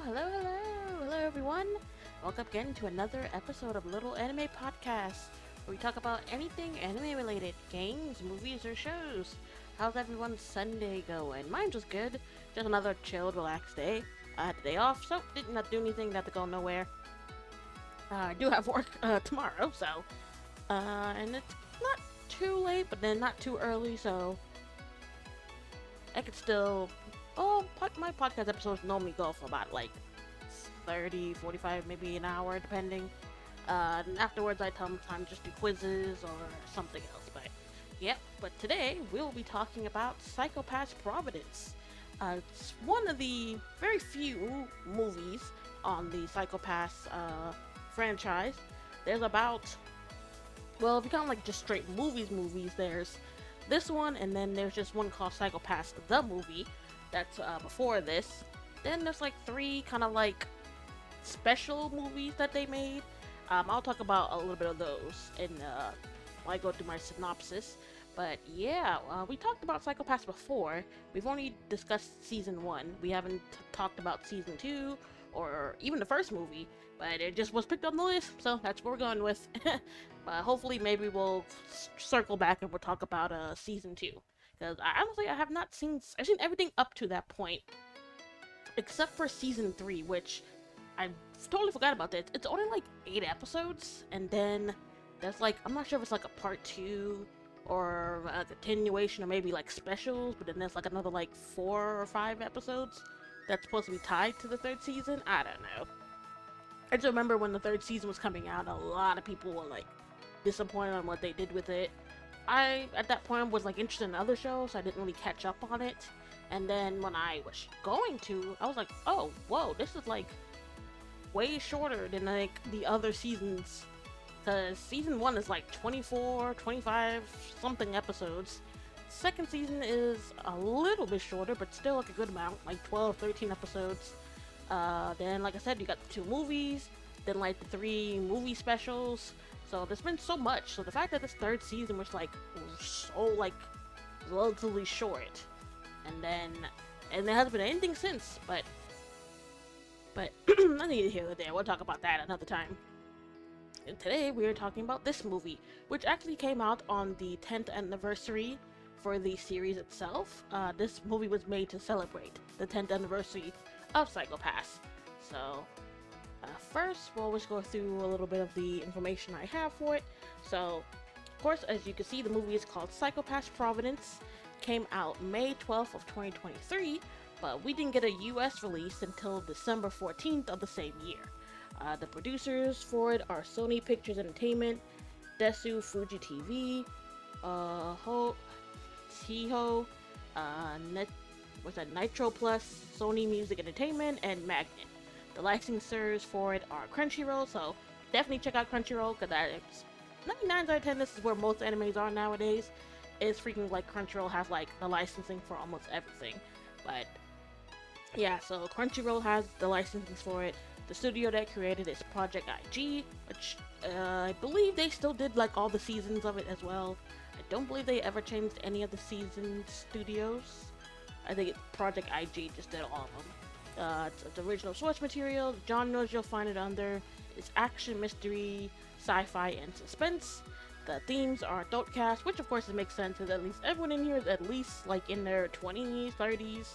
hello everyone. Welcome again to another episode of Little Anime Podcast, where we talk about anything anime related, games, movies, or shows. How's everyone's Sunday going? Mine was good. Just another chilled, relaxed day. I had the day off, so did not do anything, not to go nowhere. I do have work tomorrow, so and it's not too late, but then not too early, so I could still. Oh, my podcast episodes normally go for about like 30, 45, maybe an hour, depending. And afterwards, I tell them time to just do quizzes or something else. But yep. But today we'll be talking about Pass Providence. It's one of the very few movies on the Pass franchise. There's about, well, if you count like just straight movies, there's this one, and then there's just one called Pass the movie. That's before this. Then there's like three kind of like special movies that they made. I'll talk about a little bit of those when I go through my synopsis. But yeah, we talked about Pass before. We've only discussed season 1. We haven't talked about season 2 or even the first movie, but it just was picked on the list, so that's what we're going with. Hopefully, maybe we'll circle back and we'll talk about season 2. Because honestly, I have not seen. I've seen everything up to that point, except for season 3, which I totally forgot about that. It's only like 8 episodes, and then there's like, I'm not sure if it's like a part 2 or a continuation or maybe like specials, but then there's like another like 4 or 5 episodes that's supposed to be tied to the third season. I don't know. I just remember when the third season was coming out, a lot of people were like disappointed on what they did with it. I, at that point, was like interested in other shows, so I didn't really catch up on it. And then when I was going to, I was like, oh, whoa, this is like way shorter than like the other seasons. Because season 1 is like 24, 25 something episodes. Second season is a little bit shorter, but still like a good amount, like 12, 13 episodes. Then, like I said, you got the 2 movies, then like the 3 movie specials. So there's been so much. So the fact that this third season was so like relatively short, and there hasn't been anything since. But I need to hear it there. We'll talk about that another time. And today we are talking about this movie, which actually came out on the 10th anniversary for the series itself. This movie was made to celebrate the 10th anniversary of Pass. So. First, we'll just go through a little bit of the information I have for it. So, of course, as you can see, the movie is called Pass Providence. Came out May 12th of 2023, but we didn't get a US release until December 14th of the same year. The producers for it are Sony Pictures Entertainment, Desu Fuji TV, Tiho, Nitro Plus, Sony Music Entertainment, and Magnet. The licensors for it are Crunchyroll, so definitely check out Crunchyroll, because it's 99 out of 10, this is where most animes are nowadays. It's freaking like Crunchyroll has like the licensing for almost everything. But yeah, so Crunchyroll has the licensing for it. The studio that created it is Project IG, which I believe they still did like all the seasons of it as well. I don't believe they ever changed any of the season studios. I think Project IG just did all of them. It's original source material. The genres you'll find it under is action, mystery, sci-fi, and suspense. The themes are adult cast, which of course it makes sense, because at least everyone in here is at least like in their 20s, 30s.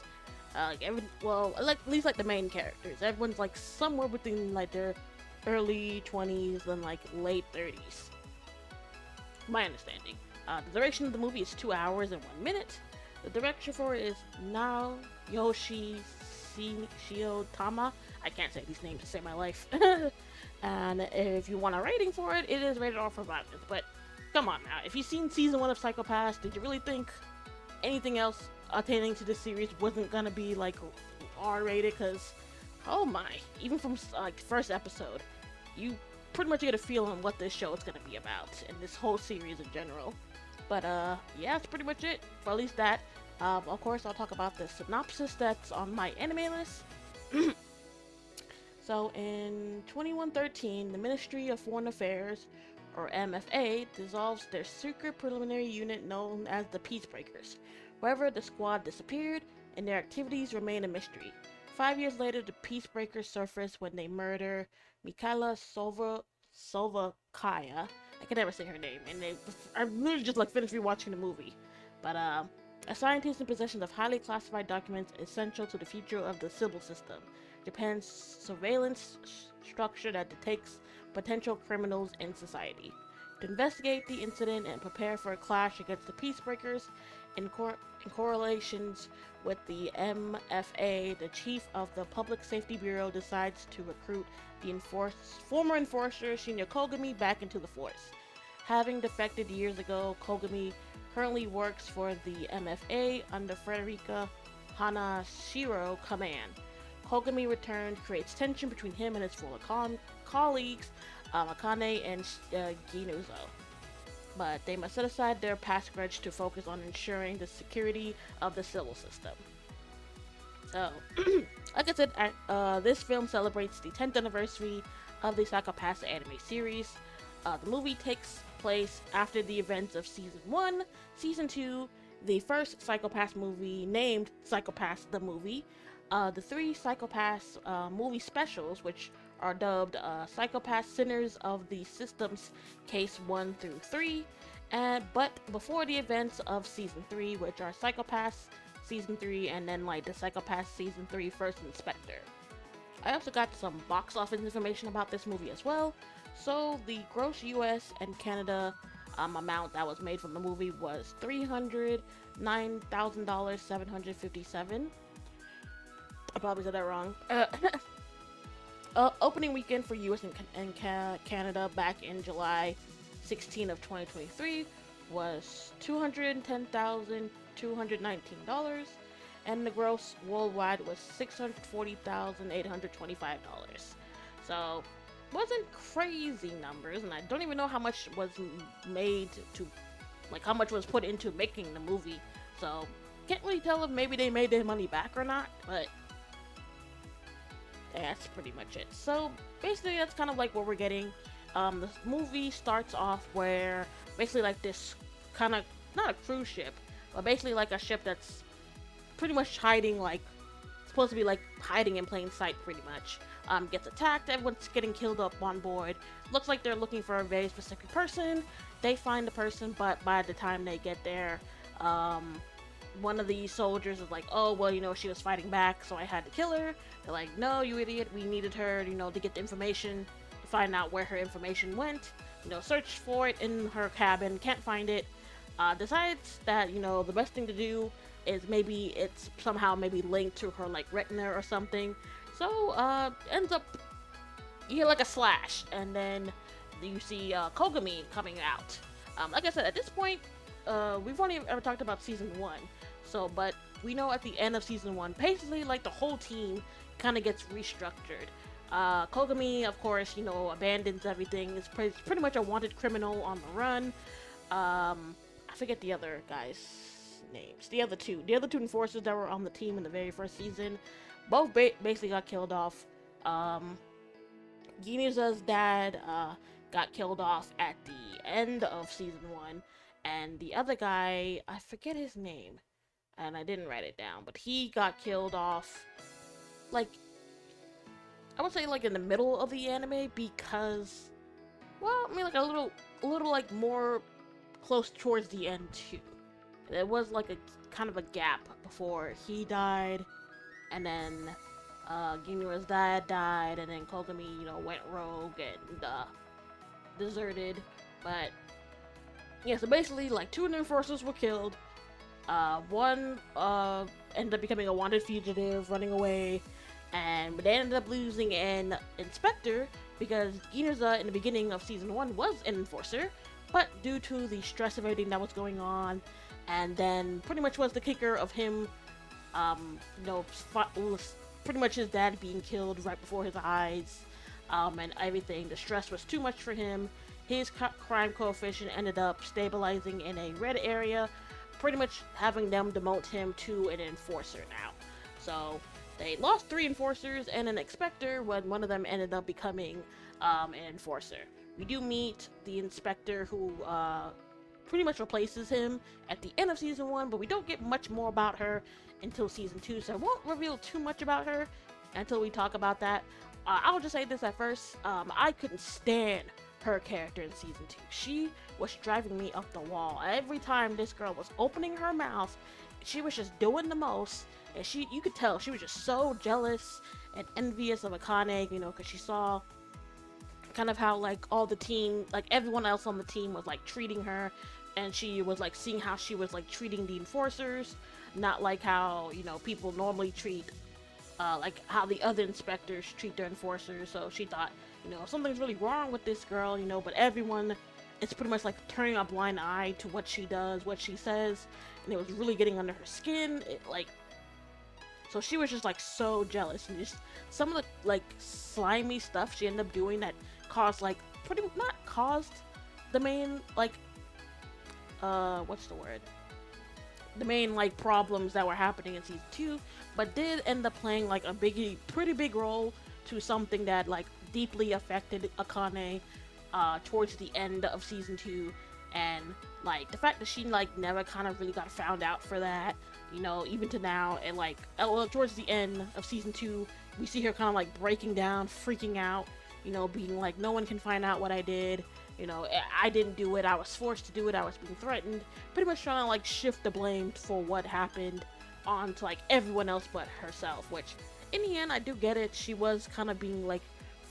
At least like the main characters. Everyone's like somewhere between like their early 20s and like late 30s. My understanding. The duration of the movie is 2 hours and 1 minute. The director for it is Naoyoshi Shiotama. I can't say these names to save my life. And if you want a rating for it, it is rated R for violence. But come on now, if you've seen season 1 of Pass, did you really think anything else attaining to this series wasn't gonna be like R rated? Because oh my, even from like first episode, you pretty much get a feel on what this show is gonna be about, and this whole series in general. But yeah, that's pretty much it for at least that. Of course, I'll talk about the synopsis that's on my anime list. So, in 2113, the Ministry of Foreign Affairs, or MFA, dissolves their secret preliminary unit known as the Peacebreakers. However, the squad disappeared, and their activities remain a mystery. 5 years later, the Peacebreakers surface when they murder Mikhaila Solvakaya. I can never say her name, and I literally just like finished rewatching the movie. But a scientist in possession of highly classified documents essential to the future of the Sybil system, Japan's surveillance structure that detects potential criminals in society. To investigate the incident and prepare for a clash against the Peacebreakers in correlations with the MFA, the chief of the Public Safety Bureau decides to recruit the former enforcer Shinya Kogami back into the force. Having defected years ago, Kogami currently works for the MFA under Frederica Hanashiro command. Kogami returned creates tension between him and his former colleagues, Akane and Ginuzo. But they must set aside their past grudge to focus on ensuring the security of the civil system. So, like I said, this film celebrates the 10th anniversary of the Psycho-Pass anime series. The movie takes place after the events of Season 1. Season 2, the first Psycho-Pass movie named Psycho-Pass the Movie. The 3 Psycho-Pass movie specials, which are dubbed Psycho-Pass Sinners of the Systems Case 1 through 3, but before the events of Season 3, which are Psycho-Pass Season 3 and then like the Psycho-Pass Season 3 First Inspector. I also got some box office information about this movie as well. So the gross US and Canada amount that was made from the movie was $309,757. I probably said that wrong. Opening weekend for US and Canada back in July 16 of 2023 was $210,219, and the gross worldwide was $640,825. So, wasn't crazy numbers, and I don't even know how much was made to, like how much was put into making the movie. So, can't really tell if maybe they made their money back or not, but that's pretty much it. So basically that's kind of like what we're getting. The movie starts off where basically like this kind of, not a cruise ship, but basically like a ship that's pretty much hiding, like supposed to be like hiding in plain sight pretty much, gets attacked. Everyone's getting killed up on board. Looks like they're looking for a very specific person. They find the person, but by the time they get there, one of the soldiers is like, oh, well, she was fighting back, so I had to kill her. They're like, no, you idiot, we needed her, to get the information, to find out where her information went, search for it in her cabin, can't find it, decides that, the best thing to do is maybe it's somehow maybe linked to her, like, retina or something. So, ends up, you hear, like, a slash, and then you see, Kogami coming out. Like I said, at this point, we've only ever talked about Season 1, so, but we know at the end of Season 1, basically, like, the whole team kind of gets restructured. Kogami, of course, abandons everything, is pretty much a wanted criminal on the run. I forget the other guys' names. The other two enforcers that were on the team in the very first season, both basically got killed off. Ginuza's dad, got killed off at the end of Season 1, and the other guy, I forget his name, and I didn't write it down, but he got killed off, like, I would say, like, in the middle of the anime, because, well, I mean, like, a little, like, more close towards the end, too. There was, like, a kind of a gap before he died, and then, Ginua's dad died, and then Kogami, went rogue and, deserted, but, yeah, so basically, like, 2 of the enforcers were killed, one, ended up becoming a wanted fugitive, running away, and they ended up losing an inspector, because Ginuza in the beginning of Season 1 was an enforcer, but due to the stress of everything that was going on, and then pretty much was the kicker of him, pretty much his dad being killed right before his eyes, and everything, the stress was too much for him. His crime coefficient ended up stabilizing in a red area, pretty much having them demote him to an enforcer now. So they lost 3 enforcers and an inspector when one of them ended up becoming an enforcer. We do meet the inspector who pretty much replaces him at the end of season 1, but we don't get much more about her until season 2, so I won't reveal too much about her until we talk about that. I'll just say this at first. I couldn't stand her character in season 2. She was driving me up the wall. Every time this girl was opening her mouth, she was just doing the most, and you could tell she was just so jealous and envious of Akane, because she saw kind of how like all the team, like everyone else on the team was like treating her, and she was like seeing how she was like treating the enforcers, not like how people normally treat like how the other inspectors treat their enforcers. So she thought, something's really wrong with this girl, but everyone is pretty much like turning a blind eye to what she does, what she says, and it was really getting under her skin. So she was just like so jealous, and just some of the like slimy stuff she ended up doing that caused like not caused the main like what's the word? The main like problems that were happening in season 2, but did end up playing like a pretty big role to something that like deeply affected Akane towards the end of season 2, and like the fact that she like never kind of really got found out for that, even to now, and like towards the end of season 2, we see her kind of like breaking down, freaking out, being like, no one can find out what I did. I didn't do it, I was forced to do it, I was being threatened, pretty much trying to like shift the blame for what happened onto like everyone else but herself, which in the end I do get it. She was kind of being like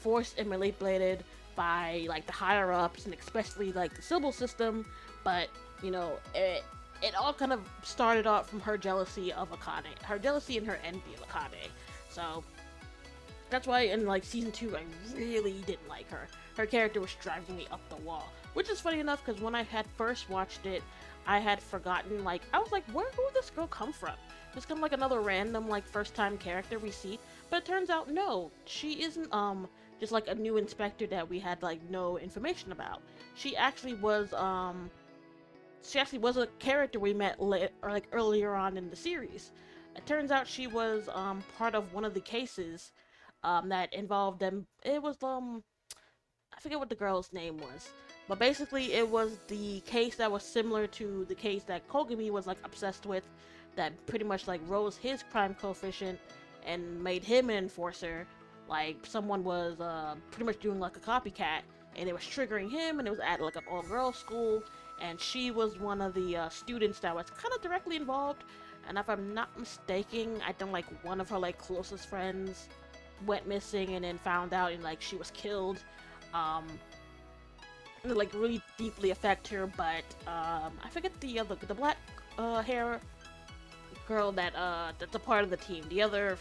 forced and manipulated by like the higher ups, and especially like the civil system, but it all kind of started off from her jealousy of Akane, her jealousy and her envy of Akane. So that's why in like season 2 I really didn't like her. Her character was driving me up the wall, which is funny enough because when I had first watched it, I had forgotten, like, I was like, who did this girl come from? Just kind of like another random like first time character we see, but it turns out no, she isn't just like a new inspector that we had like no information about. She actually was a character we met earlier on in the series. It turns out she was part of one of the cases that involved them. It was I forget what the girl's name was, but basically it was the case that was similar to the case that Kogami was like obsessed with, that pretty much like rose his crime coefficient and made him an enforcer. Like someone was pretty much doing like a copycat, and it was triggering him, and it was at like an all-girls school, and she was one of the students that was kind of directly involved. And if I'm not mistaken, I think like one of her like closest friends went missing and then found out, and like she was killed. It like really deeply affect her, but I forget the black hair girl that's a part of the team. The other,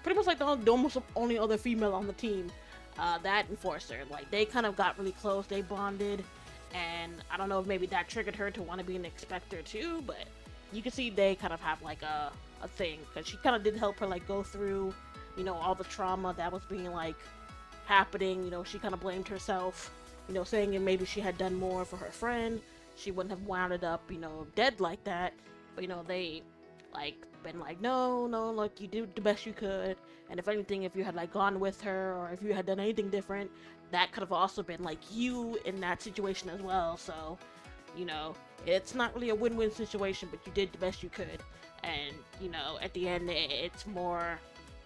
pretty much like the almost only other female on the team, that enforcer. Like they kind of got really close, they bonded, and I don't know if maybe that triggered her to want to be an inspector too. But you can see they kind of have like a thing, because she kind of did help her like go through, all the trauma that was being like happening. She kind of blamed herself, saying that maybe she had done more for her friend, she wouldn't have wound up, dead like that. But they like been like, no, like you did the best you could, and if anything, if you had like gone with her, or if you had done anything different, that could have also been like you in that situation as well. So it's not really a win-win situation, but you did the best you could. And at the end, it's more,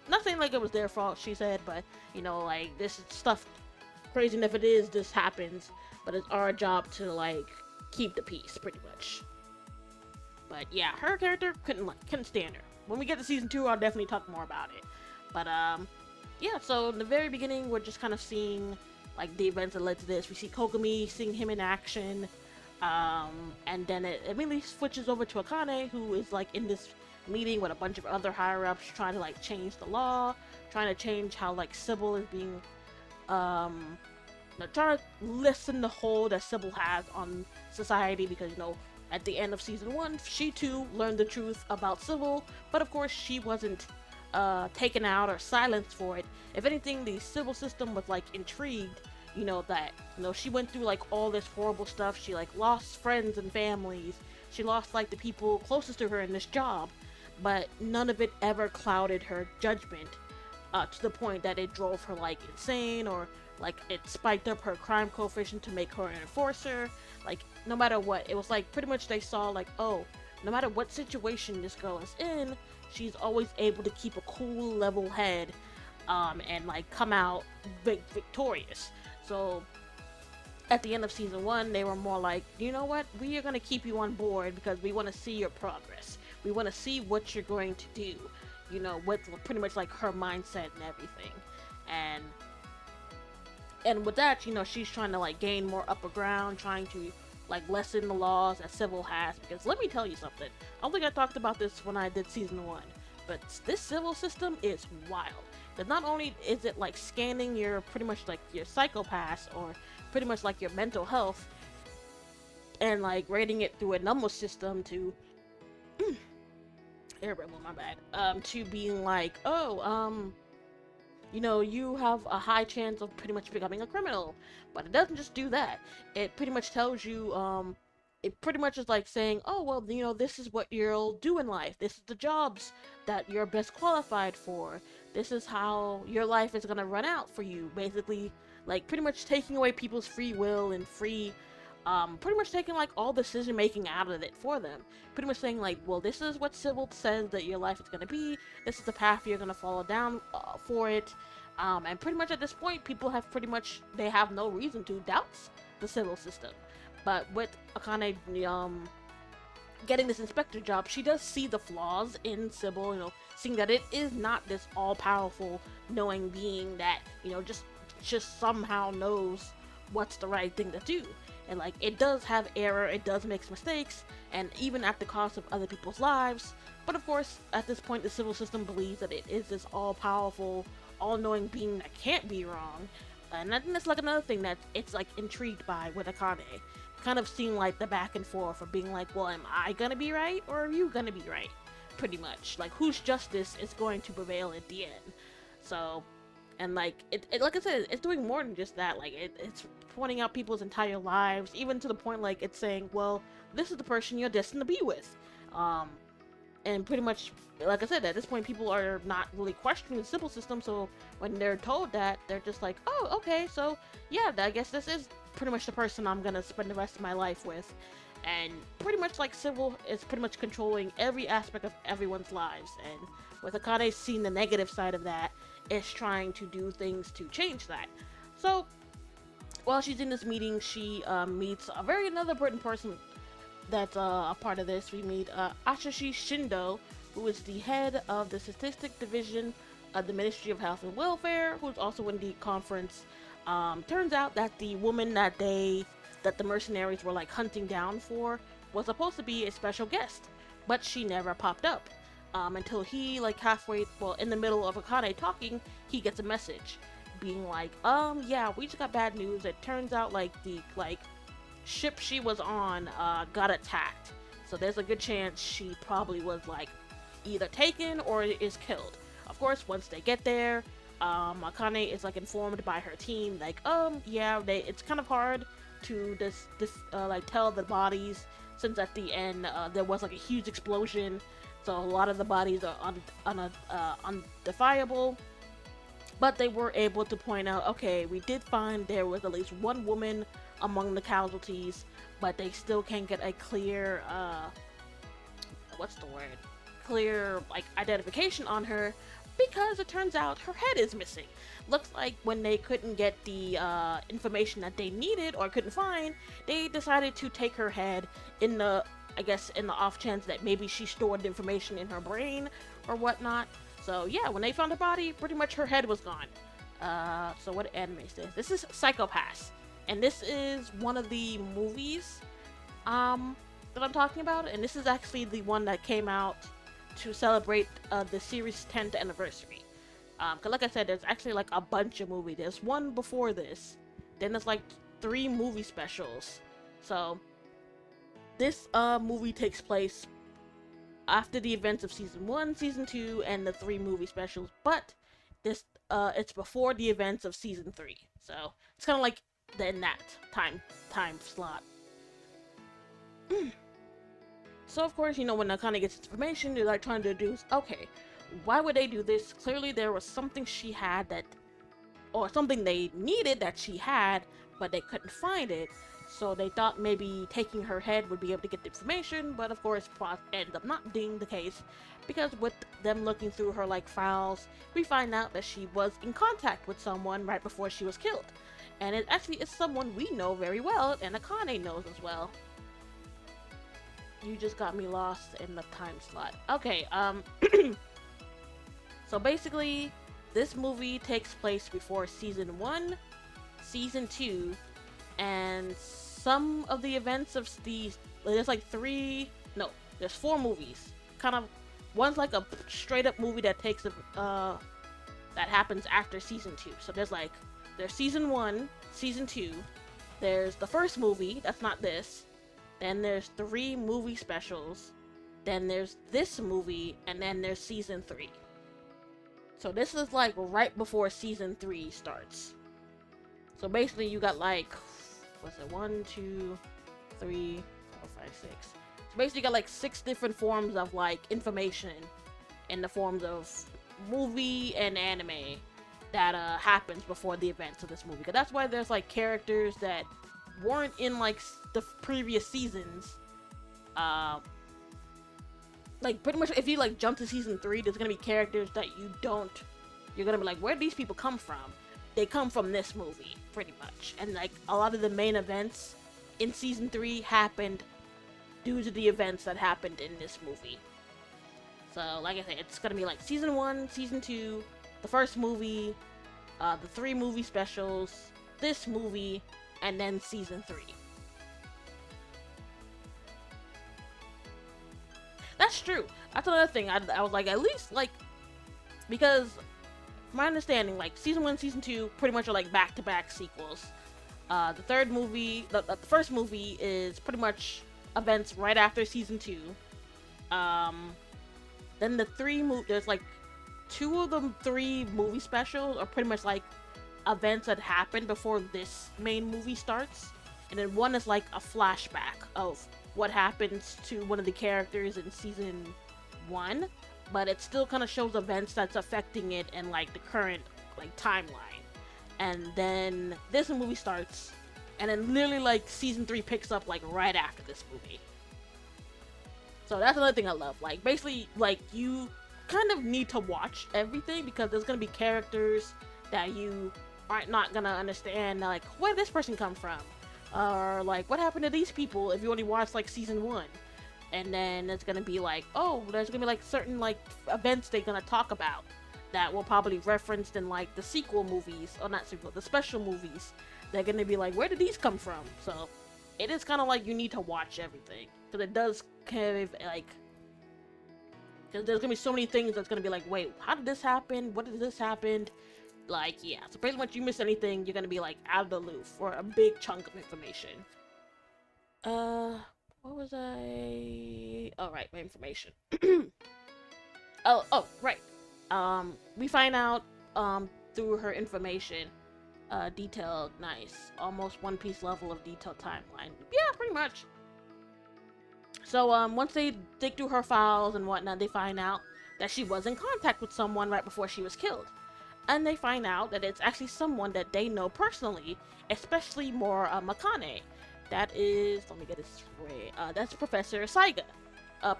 not saying like it was their fault, she said, but like this stuff, crazy enough it is, this happens, but it's our job to like keep the peace, pretty much. But yeah, her character couldn't stand her. When we get to season 2, I'll definitely talk more about it. But yeah, so in the very beginning, we're just kind of seeing like the events that led to this. We see Kogami, seeing him in action, and then it immediately switches over to Akane, who is like in this meeting with a bunch of other higher-ups, trying to like change the law, trying to change how like Sybil is being trying to lessen the hold that Sybil has on society, because at the end of season 1, she too learned the truth about Sybil, but of course she wasn't taken out or silenced for it. If anything, the civil system was like intrigued, that she went through like all this horrible stuff. She like lost friends and families, she lost like the people closest to her in this job, but none of it ever clouded her judgment to the point that it drove her like insane or Like, it spiked up her crime coefficient to make her an enforcer. Like, no matter what, it was like pretty much they saw like, oh, no matter what situation this girl is in, she's always able to keep a cool, level head, and like come out victorious. So at the end of season one, they were more like, you know what, we are going to keep you on board because we want to see your progress. We want to see what you're going to do. You know, with pretty much like her mindset and everything. And with that, you know, she's trying to like gain more upper ground, trying to like lessen the laws that Civil has. Because let me tell you something. I don't think I talked about this when I did season one, but this Civil system is wild. Because not only is it like scanning your pretty much like your psychopaths or pretty much like your mental health and like rating it through a number system to my bad. To being like, oh, you know, you have a high chance of pretty much becoming a criminal. But it doesn't just do that. It pretty much tells you, it pretty much is like saying, oh, well, you know, this is what you'll do in life. This is the jobs that you're best qualified for. This is how your life is gonna run out for you. Basically, like, pretty much taking away people's free will and pretty much taking like all decision making out of it for them. Pretty much saying like, well, this is what Civil says that your life is gonna be. This is the path you're gonna follow down for it. And pretty much at this point, people have they have no reason to doubt the Civil system. But with Akane, getting this inspector job, she does see the flaws in Sybil, you know, seeing that it is not this all-powerful, knowing being that, you know, just somehow knows what's the right thing to do. And like, it does have error, it does make mistakes, and even at the cost of other people's lives. But of course, at this point, the Civil system believes that it is this all-powerful, all-knowing being that can't be wrong. And I think that's like another thing that it's like intrigued by with Akane. Kind of seeing like the back and forth of being like, well, am I gonna be right or are you gonna be right? Pretty much. Like, whose justice is going to prevail at the end. So, and like, it like I said, it's doing more than just that. Like, it's pointing out people's entire lives, even to the point like it's saying, well, this is the person you're destined to be with. And pretty much, like I said, at this point, people are not really questioning the Civil system, so when they're told that, they're just like, oh, okay, so yeah, I guess this is pretty much the person I'm gonna spend the rest of my life with. And pretty much like Civil is pretty much controlling every aspect of everyone's lives, and with Akane seeing the negative side of that, is trying to do things to change that. So while she's in this meeting, she meets a another important person that's a part of this. We meet Ashishi Shindo, who is the head of the Statistic Division of the Ministry of Health and Welfare, who's also in the conference. Turns out that the woman that the mercenaries were like hunting down for was supposed to be a special guest, but she never popped up. Until he, like halfway, well, in the middle of Akane talking, he gets a message being like, yeah, we just got bad news. It turns out like the ship she was on got attacked, so there's a good chance she probably was like either taken or is killed. Of course, once they get there, Akane is like informed by her team like, yeah, it's kind of hard to like tell the bodies, since at the end there was like a huge explosion, so a lot of the bodies are undefiable. But they were able to point out, okay, we did find there was at least one woman among the casualties, but they still can't get a clear, clear, like, identification on her, because it turns out her head is missing. Looks like when they couldn't get the, information that they needed or couldn't find, they decided to take her head in the off chance that maybe she stored the information in her brain or whatnot. So yeah, when they found her body, pretty much her head was gone. So what anime is this? This is Psycho-Pass. And this is one of the movies that I'm talking about, and this is actually the one that came out to celebrate the series' 10th anniversary. Cause like I said, there's actually like a bunch of movies. There's one before this, then there's like 3 movie specials. So this movie takes place after the events of season 1, season 2, and the 3 movie specials, but this it's before the events of season 3. So it's kind of like in that time slot. So of course, you know, when Akane gets information, they're like trying to deduce, okay, why would they do this? Clearly there was something she had that or something they needed that she had, but they couldn't find it. So they thought maybe taking her head would be able to get the information, but of course, ends up not being the case, because with them looking through her like files, we find out that she was in contact with someone right before she was killed, and it actually is someone we know very well, and Akane knows as well. You just got me lost in the time slot. Okay, so basically, this movie takes place before season 1, season 2, and some of the events of these, there's like there's 4 movies. Kind of, one's like a straight up movie that takes that happens after season 2. So there's season 1, season 2, there's the first movie, that's not this, then there's 3 movie specials, then there's this movie, and then there's season 3. So this is like right before season 3 starts. So basically you got like, what's it, 1, 2, 3, 4, 5, 6. So basically you got like 6 different forms of like information in the forms of movie and anime that happens before the events of this movie. Because that's why there's like characters that weren't in like the previous seasons. Like pretty much if you like jump to season 3, there's gonna be characters that you're gonna be like, where do these people come from? They come from this movie, pretty much. And like a lot of the main events in season 3 happened due to the events that happened in this movie. So like I said, it's gonna be like season 1, season 2, the first movie, the 3 movie specials, this movie, and then season 3. That's true. That's another thing. I was like, at least, like, because, from my understanding, like, season 1, season 2 pretty much are, like, back-to-back sequels. The third movie, the first movie is pretty much events right after season 2. Then there's, like, 2 of the 3 movie specials are pretty much, like, events that happened before this main movie starts. And then one is, like, a flashback of what happens to one of the characters in season 1, but it still kind of shows events that's affecting it in like the current like timeline. And then this movie starts, and then literally like season 3 picks up like right after this movie. So that's another thing I love. Like basically like you kind of need to watch everything because there's gonna be characters that you aren't not gonna understand, like where did this person come from? Or like what happened to these people if you only watch like season 1. And then it's gonna be like, oh, there's gonna be like certain like events they're gonna talk about that will probably referenced in like the sequel movies, or not sequel, the special movies. They're gonna be like, where did these come from? So it is kind of like you need to watch everything because it does kind of like, because there's gonna be so many things that's gonna be like, wait, how did this happen? What did this happen? Like, yeah, so pretty much you miss anything, you're gonna be like out of the loop for a big chunk of information. What was I? Oh, right, my information. oh, right. We find out, through her information, detailed, nice, almost One Piece level of detailed timeline. Yeah, pretty much. So, once they dig through her files and whatnot, they find out that she was in contact with someone right before she was killed. And they find out that it's actually someone that they know personally, especially more Akane. That is, let me get this straight, that's Professor Saiga.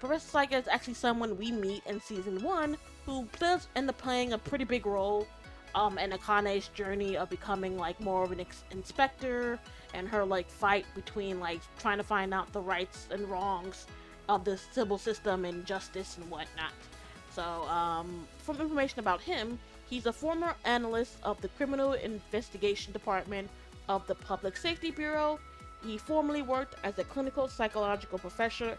Professor Saiga is actually someone we meet in season 1 who does end up playing a pretty big role in Akane's journey of becoming like more of an inspector, and her like fight between like trying to find out the rights and wrongs of the civil system and justice and whatnot. So from information about him, he's a former analyst of the Criminal Investigation Department of the Public Safety Bureau. He formerly worked as a clinical psychological professor.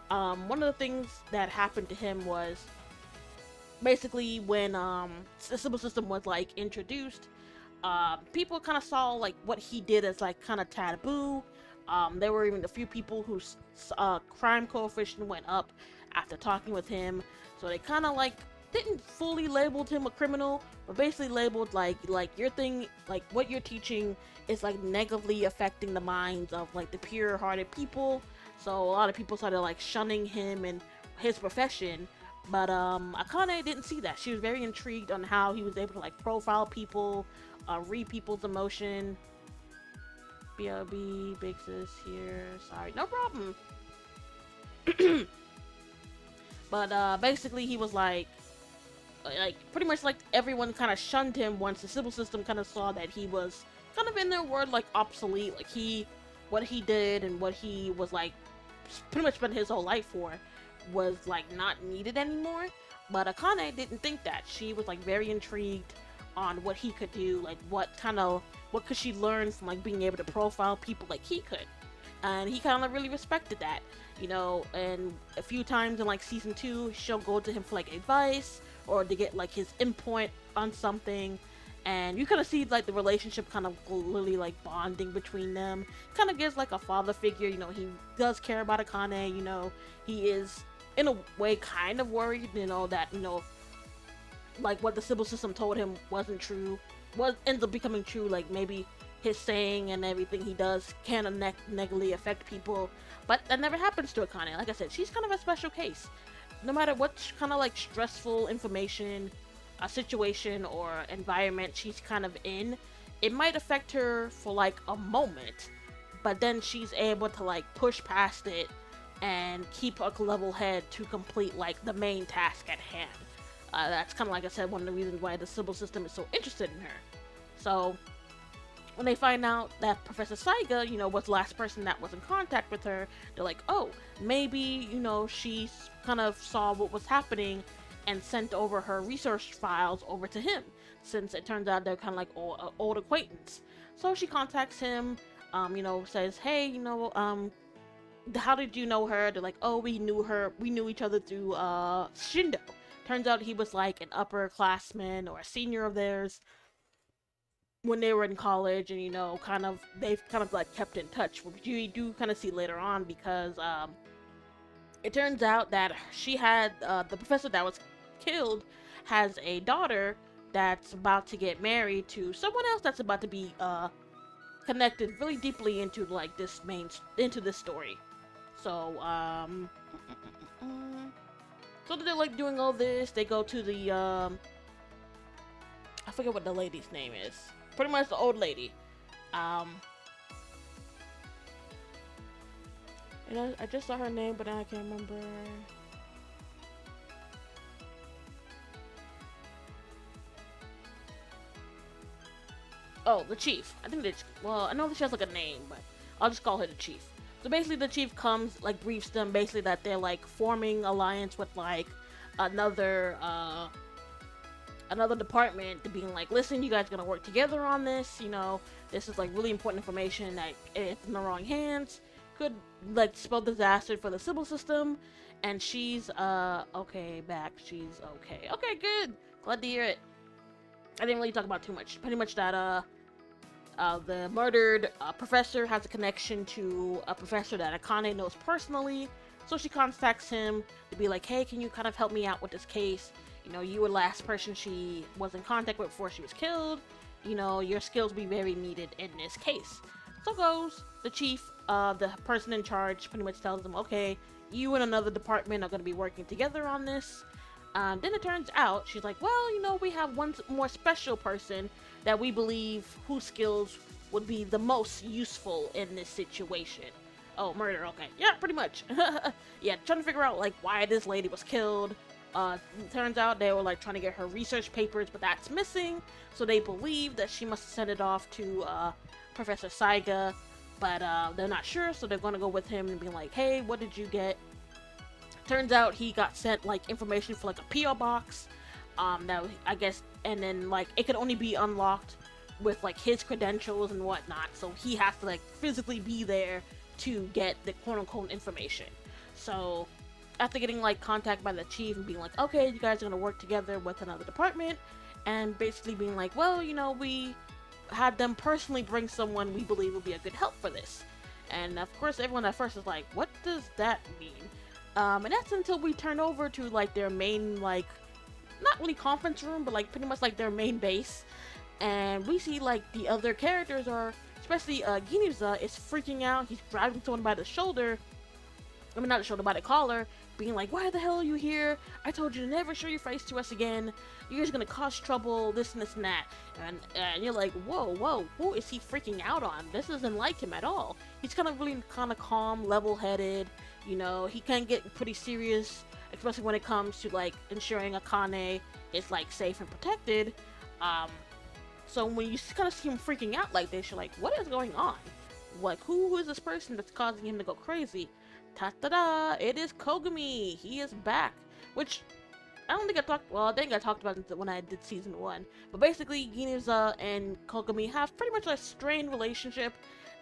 One of the things that happened to him was basically when the civil system was like introduced, people kind of saw like what he did as like kind of taboo. There were even a few people whose crime coefficient went up after talking with him, so they kind of like didn't fully labeled him a criminal, but basically labeled like your thing, like what you're teaching is like negatively affecting the minds of like the pure-hearted people. So a lot of people started like shunning him and his profession. But Akane didn't see that. She was very intrigued on how he was able to like profile people, read people's emotion. BLB, big sis here. Sorry, no problem. But basically, he was like pretty much like everyone kind of shunned him once the civil system kind of saw that he was kind of in their word like obsolete. Like what he did and what he was like pretty much spent his whole life for was like not needed anymore. But Akane didn't think that. She was like very intrigued on what he could do, like what could she learn from like being able to profile people like he could. And he kind of really respected that, you know. And a few times in like season 2, she'll go to him for like advice or to get like his input on something. And you kind of see like the relationship kind of really like bonding between them. Kind of gives like a father figure, you know. He does care about Akane, you know. He is in a way kind of worried, you know, that, you know, like what the civil system told him wasn't true, ends up becoming true. Like maybe his saying and everything he does can negatively affect people, but that never happens to Akane. Like I said, she's kind of a special case. No matter what kind of like stressful information, a situation or environment she's kind of in, it might affect her for like a moment, but then she's able to like push past it and keep a level head to complete like the main task at hand. That's kind of, like I said, one of the reasons why the civil system is so interested in her. So when they find out that Professor Saiga, you know, was the last person that was in contact with her, they're like, oh, maybe, you know, she kind of saw what was happening and sent over her research files over to him, since it turns out they're kind of like old acquaintance. So she contacts him, you know, says, hey, you know, how did you know her? They're like, oh, we knew each other through Shindo. Turns out he was like an upperclassman or a senior of theirs when they were in college, and you know, they've kind of like kept in touch, which you do kind of see later on, because it turns out that she had the professor that was killed has a daughter that's about to get married to someone else that's about to be connected really deeply into like into this story. So so they're like doing all this. They go to the I forget what the lady's name is. Pretty much the old lady. You know, I just saw her name, but I can't remember. Oh, the chief. I think well, I know that she has like a name, but I'll just call her the chief. So basically the chief comes, like briefs them basically that they're like forming alliance with like another department, to being like, listen, you guys are gonna work together on this, you know, this is like really important information that if it's in the wrong hands could like spell disaster for the civil system. And she's okay, she's okay, good, glad to hear it. I didn't really talk about too much. Pretty much that the murdered professor has a connection to a professor that Akane knows personally, so she contacts him to be like, hey, can you kind of help me out with this case? You know, you were the last person she was in contact with before she was killed. You know, your skills will be very needed in this case. So goes the chief, the person in charge pretty much tells them, okay, you and another department are going to be working together on this. Then it turns out, she's like, well, you know, we have one more special person that we believe whose skills would be the most useful in this situation. Oh, murder, okay. Yeah, pretty much. Yeah, trying to figure out, like, why this lady was killed. Turns out they were, like, trying to get her research papers, but that's missing. So they believe that she must have sent it off to, Professor Saiga. But, they're not sure, so they're gonna go with him and be like, hey, what did you get? Turns out he got sent, like, information for, like, a P.O. box. That, I guess, and then, like, it could only be unlocked with, like, his credentials and whatnot. So he has to, like, physically be there to get the quote-unquote information. So after getting, like, contact by the chief and being like, okay, you guys are gonna work together with another department, and basically being like, well, you know, we had them personally bring someone we believe would be a good help for this. And of course, everyone at first is like, what does that mean? And that's until we turn over to, like, their main, like, not really conference room, but, like, pretty much, like, their main base. And we see, like, the other characters are, especially, Giniza is freaking out. He's grabbing someone by the shoulder. I mean, not the shoulder, but the collar, being like, "Why the hell are you here? I told you to never show your face to us again. You're just gonna cause trouble, this and this and that." And you're like, whoa, who is he freaking out on? This isn't like him at all. He's kind of really kind of calm, level-headed. You know, he can get pretty serious, especially when it comes to like ensuring Akane is like safe and protected. So when you kind of see him freaking out like this, you're like, what is going on? Like, who is this person that's causing him to go crazy? Ta-da-da! It is Kogami! He is back! Which, I don't think I talked, well, I think I talked about it when I did season 1. But basically, Giniza and Kogami have pretty much a strained relationship.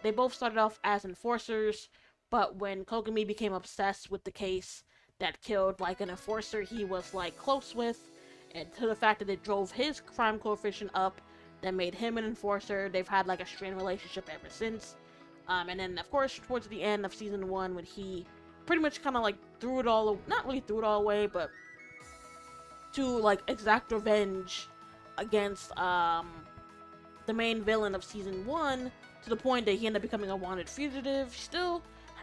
They both started off as enforcers, but when Kogami became obsessed with the case that killed, like, an enforcer he was, like, close with, and to the fact that it drove his crime coefficient up, that made him an enforcer, they've had, like, a strained relationship ever since. And then, of course, towards the end of season 1, when he pretty much kind of, like, threw it all, not really threw it all away, but to, like, exact revenge against, the main villain of season 1, to the point that he ended up becoming a wanted fugitive.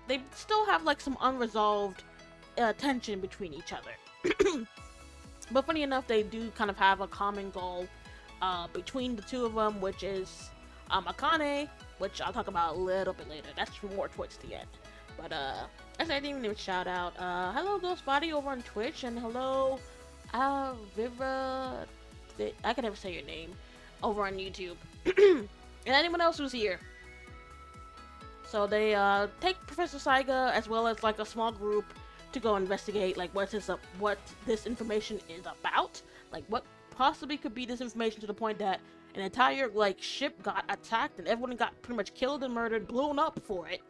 They still have, like, some unresolved tension between each other. But funny enough, they do kind of have a common goal between the two of them, which is Akane, which I'll talk about a little bit later. That's more towards the end. But, as I didn't even shout out, hello Ghostbody over on Twitch, and hello, Viva, I can never say your name, over on YouTube. And anyone else who's here. So they, take Professor Saiga, as well as, like, a small group, to go investigate, like, what this information is about. Like, what possibly could be this information, to the point that an entire, like, ship got attacked and everyone got pretty much killed and murdered, blown up for it.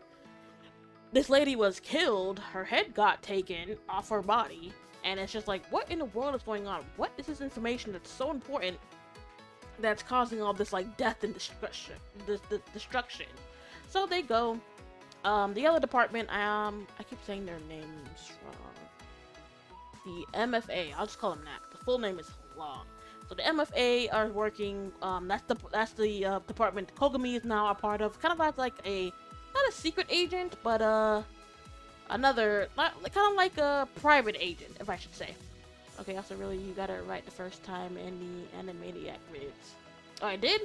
This lady was killed, her head got taken off her body, and it's just like, what in the world is going on? What is this information that's so important that's causing all this, like, death and destruction? So they go, the other department, I keep saying their names wrong. The MFA, I'll just call them that. The full name is long. So the MFA are working, that's the department Kogami is now a part of, kind of as like not a secret agent, but another, kind of like a private agent, if I should say. Okay, also really, you got it right the first time in the Animaniac vids. Oh, I did?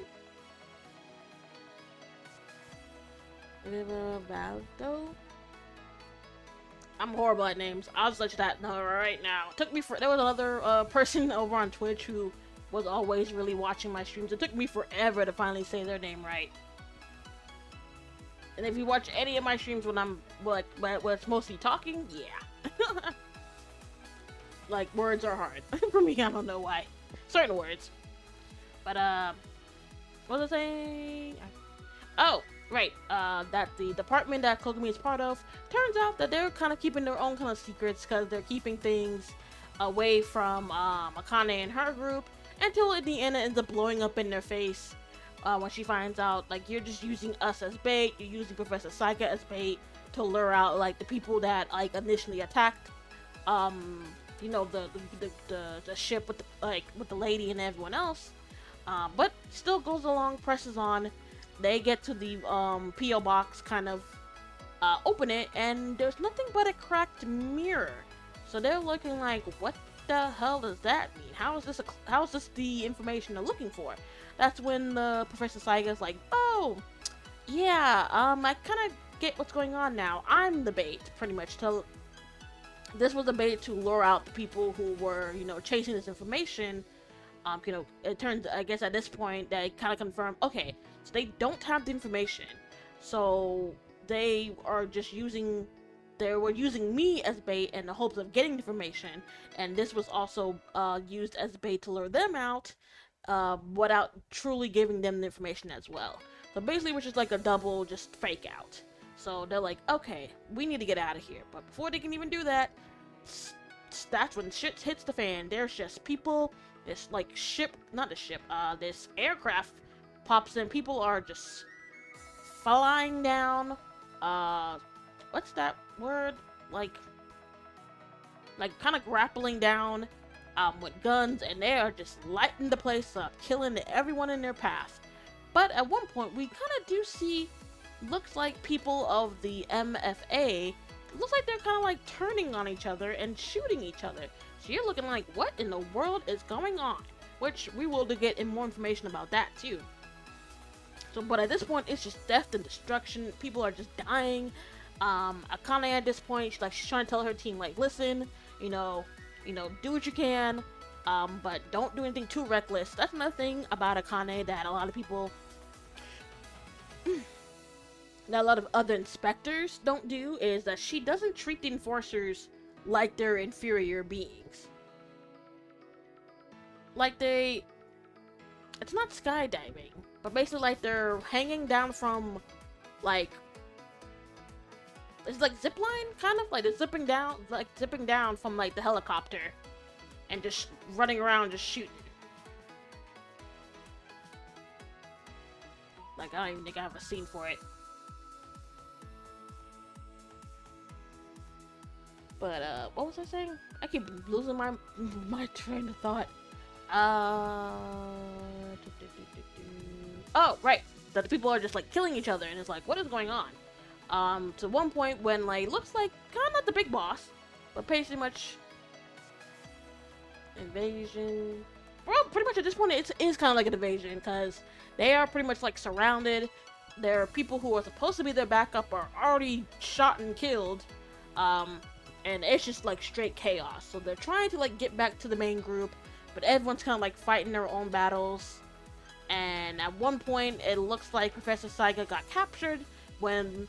Rivaldo? I'm horrible at names. I'll just let you that know right now. There was another person over on Twitch who was always really watching my streams. It took me forever to finally say their name right. And if you watch any of my streams when I'm, like, when it's mostly talking, yeah. Like, words are hard. For me, I don't know why. Certain words. But, what was I saying? Oh, right. That the department that Kogami is part of, turns out that they're kind of keeping their own kind of secrets, because they're keeping things away from Akane and her group, until in the end it ends up blowing up in their face when she finds out, like, you're just using us as bait, you're using Professor Saiga as bait to lure out, like, the people that, like, initially attacked, you know, the ship with the lady and everyone else, but still goes along, presses on. They get to the P.O. box, kind of open it, and there's nothing but a cracked mirror. So they're looking like, what the hell does that mean? How is this the information they're looking for? That's when the Professor Saiga's like, oh, yeah, I kind of get what's going on now. I'm the bait, pretty much. This was a bait to lure out the people who were, you know, chasing this information. You know, it turns, I guess at this point, they kind of confirm, okay, so they don't have the information. So they were using me as bait in the hopes of getting information, and this was also used as bait to lure them out, without truly giving them the information as well. So basically, which is like a double, just fake out. So they're like, okay, we need to get out of here. But before they can even do that, that's when shit hits the fan. There's just people, this like this aircraft pops in. People are just flying down. What's that word? Like kind of grappling down with guns, and they are just lighting the place up, killing everyone in their path. But at one point, we kind of do see, looks like people of the MFA it looks like they're kind of like turning on each other and shooting each other. So you're looking like, what in the world is going on? Which we will get more information about that too. So, but at this point, it's just death and destruction. People are just dying. Akane at this point, she's trying to tell her team, like, listen, do what you can, but don't do anything too reckless. That's another thing about Akane that a lot of people, that a lot of other inspectors don't do, is that she doesn't treat the enforcers like they're inferior beings. Like it's not skydiving, but basically like they're hanging down from, like, it's like zipline, kind of like they're zipping down from like the helicopter, and just running around just shooting. Like, I don't even think I have a scene for it. But what was I saying? I keep losing my train of thought. Oh, right. That the people are just like killing each other, and it's like, what is going on? To one point when, like, looks like kind of not the big boss, but pretty much invasion. Well, pretty much at this point it is kind of like an invasion, because they are pretty much like surrounded. There are people who are supposed to be their backup are already shot and killed, and it's just like straight chaos. So they're trying to like get back to the main group, but everyone's kind of like fighting their own battles. And at one point, it looks like Professor Saiga got captured when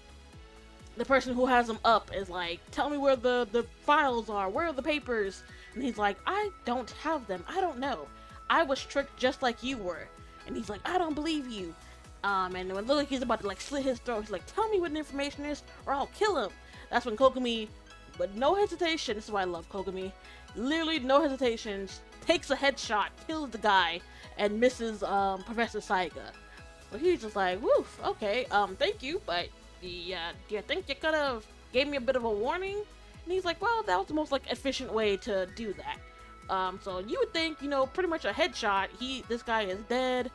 the person who has him up is like, tell me where the files are, where are the papers? And he's like, I don't have them, I don't know. I was tricked just like you were. And he's like, I don't believe you. And when it looks like he's about to like slit his throat, he's like, tell me what the information is or I'll kill him. That's when Kogami, with no hesitation, this is why I love Kogami, literally no hesitation, takes a headshot, kills the guy, and misses Professor Saiga. So he's just like, woof, okay, thank you, but do you think you could have gave me a bit of a warning? And he's like, well, that was the most like efficient way to do that. So you would think, pretty much a headshot, this guy is dead.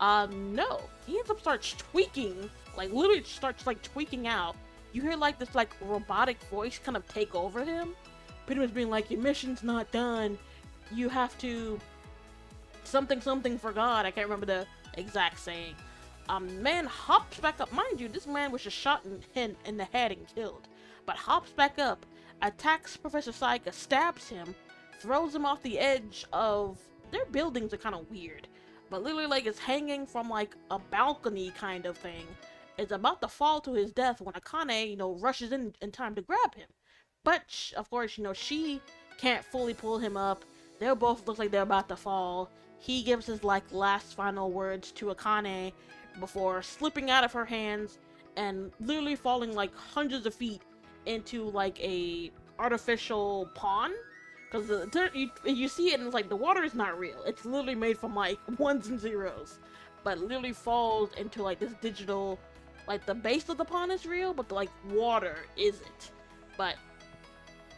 No, he starts tweaking, like literally starts like tweaking out. You hear like this like robotic voice kind of take over him, pretty much being like, your mission's not done. You have to something for God. I can't remember the exact saying. Man hops back up. Mind you, this man was just shot in the head and killed, but hops back up, attacks Professor Saiga, stabs him, throws him off the edge of their buildings are kind of weird, but literally like is hanging from like a balcony kind of thing. Is about to fall to his death when Akane, rushes in time to grab him. But of course, she can't fully pull him up. They both look like they're about to fall. He gives his like last final words to Akane before slipping out of her hands and literally falling like hundreds of feet into like a artificial pond. Because you see it and it's like the water is not real. It's literally made from like ones and zeros, but literally falls into like this digital, like the base of the pond is real, but the like water isn't. But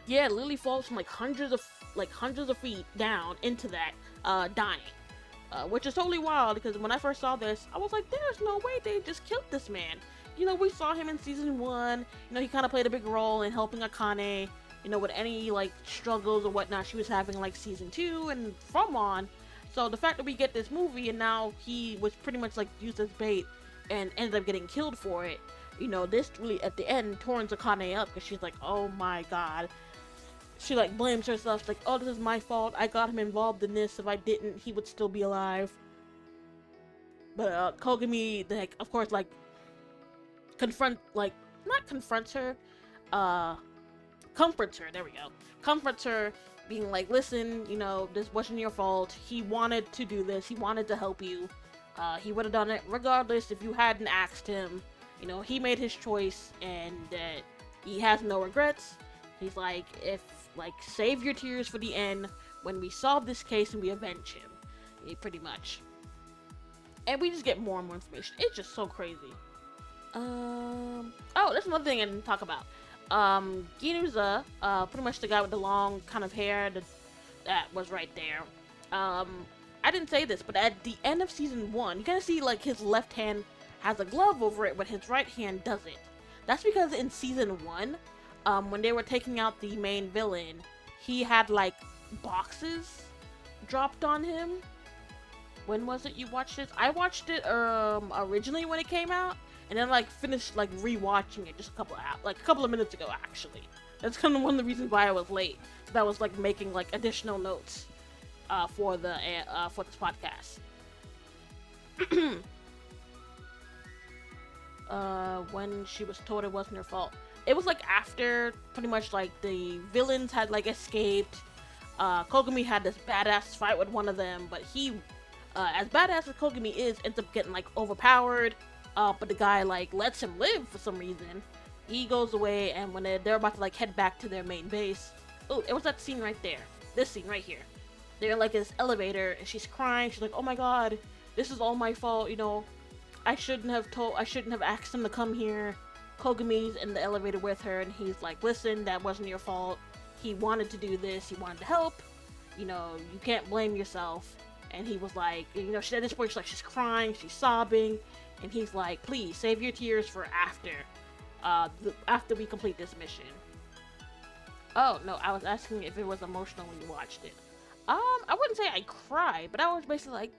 yeah, literally falls from like hundreds of feet down into that, dying. Which is totally wild, because when I first saw this, I was like, there's no way they just killed this man. We saw him in season 1, he kind of played a big role in helping Akane, with any, like, struggles or whatnot she was having, like, season 2 and from on. So the fact that we get this movie, and now he was pretty much, like, used as bait and ended up getting killed for it, this really, at the end, turns Akane up, because she's like, oh my god. She, like, blames herself. She's like, oh, this is my fault. I got him involved in this. If I didn't, he would still be alive. But, Kogami, like, of course, like, not confronts her, comforts her. There we go. Comforts her, being like, listen, this wasn't your fault. He wanted to do this. He wanted to help you. He would have done it regardless if you hadn't asked him. He made his choice, and he has no regrets. He's like, save your tears for the end when we solve this case and we avenge him. Pretty much. And we just get more and more information. It's just so crazy. Oh, that's another thing I didn't talk about. Ginuza, pretty much the guy with the long kind of hair that was right there. I didn't say this, but at the end of season 1, you kind of see like his left hand has a glove over it, but his right hand doesn't. That's because in season 1, when they were taking out the main villain, he had like boxes dropped on him. When was it you watched this? I watched it originally when it came out, and then like finished like rewatching it just a couple of minutes ago actually. That's kind of one of the reasons why I was late. That was like making like additional notes for this podcast. When she was told it wasn't her fault. It was like after pretty much like the villains had like escaped. Kogami had this badass fight with one of them, but he, as badass as Kogami is, ends up getting like overpowered. But the guy like lets him live for some reason. He goes away, and when they're about to like head back to their main base, oh, it was that scene right there. This scene right here. They're like in this elevator, and she's crying. She's like, "Oh my god, this is all my fault. You know, I shouldn't have asked him to come here." Kogami's in the elevator with her, and he's like, "Listen, that wasn't your fault. He wanted to do this. He wanted to help. You know, you can't blame yourself." And he was like, you know, at this point, she's crying, she's sobbing, and he's like, "Please save your tears for after we complete this mission." Oh no, I was asking if it was emotional when you watched it. I wouldn't say I cried, but I was basically like,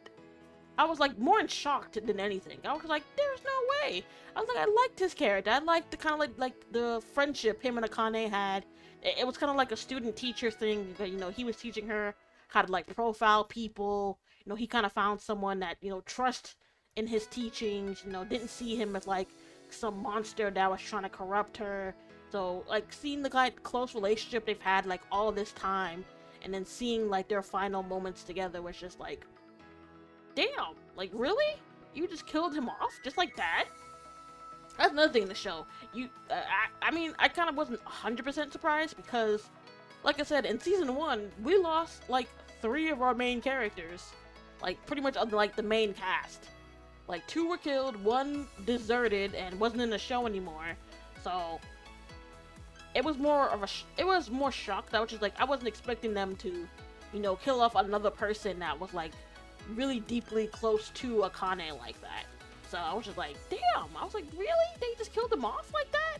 I was like more in shock than anything. I was like, "There's no way." I was like, I liked his character. I liked the kind of like the friendship him and Akane had. It was kind of like a student-teacher thing. You know, he was teaching her how to like profile people. You know, he kind of found someone that, you know, trust in his teachings. You know, didn't see him as like some monster that was trying to corrupt her. So like seeing the like close relationship they've had like all this time, and then seeing like their final moments together was just like, damn, like really? You just killed him off just like that? That's another thing in the show. I mean, I kind of wasn't 100% surprised because, like I said, in season 1, we lost like 3 of our main characters. Like pretty much of like the main cast. Like 2 were killed, 1 deserted and wasn't in the show anymore. So it was more shocked. I was just like, I wasn't expecting them to, you know, kill off another person that was like really deeply close to Akane like that. So I was just like, damn. I was like, really? They just killed him off like that?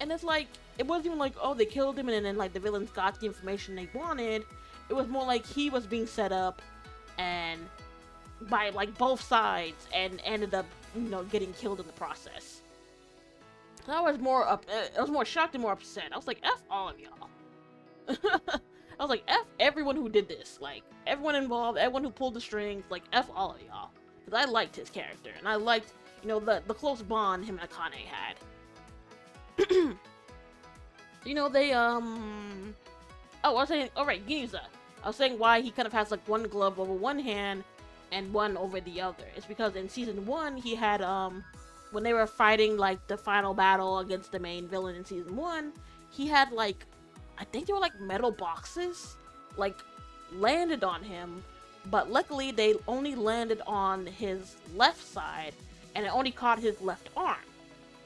And it's like, it wasn't even like, oh, they killed him and then like the villains got the information they wanted. It was more like he was being set up and by like both sides and ended up, you know, getting killed in the process. So I was more shocked and more upset. I was like, F all of y'all. I was like, F everyone who did this. Like, everyone involved, everyone who pulled the strings, like, F all of y'all. Because I liked his character, and I liked, you know, the close bond him and Akane had. You know, they, Oh, I was saying, alright, Ginza. I was saying why he kind of has, like, one glove over one hand and one over the other. It's because in season 1, he had, when they were fighting, like, the final battle against the main villain in season 1, he had, like, I think they were like metal boxes, like, landed on him, but luckily they only landed on his left side, and it only caught his left arm.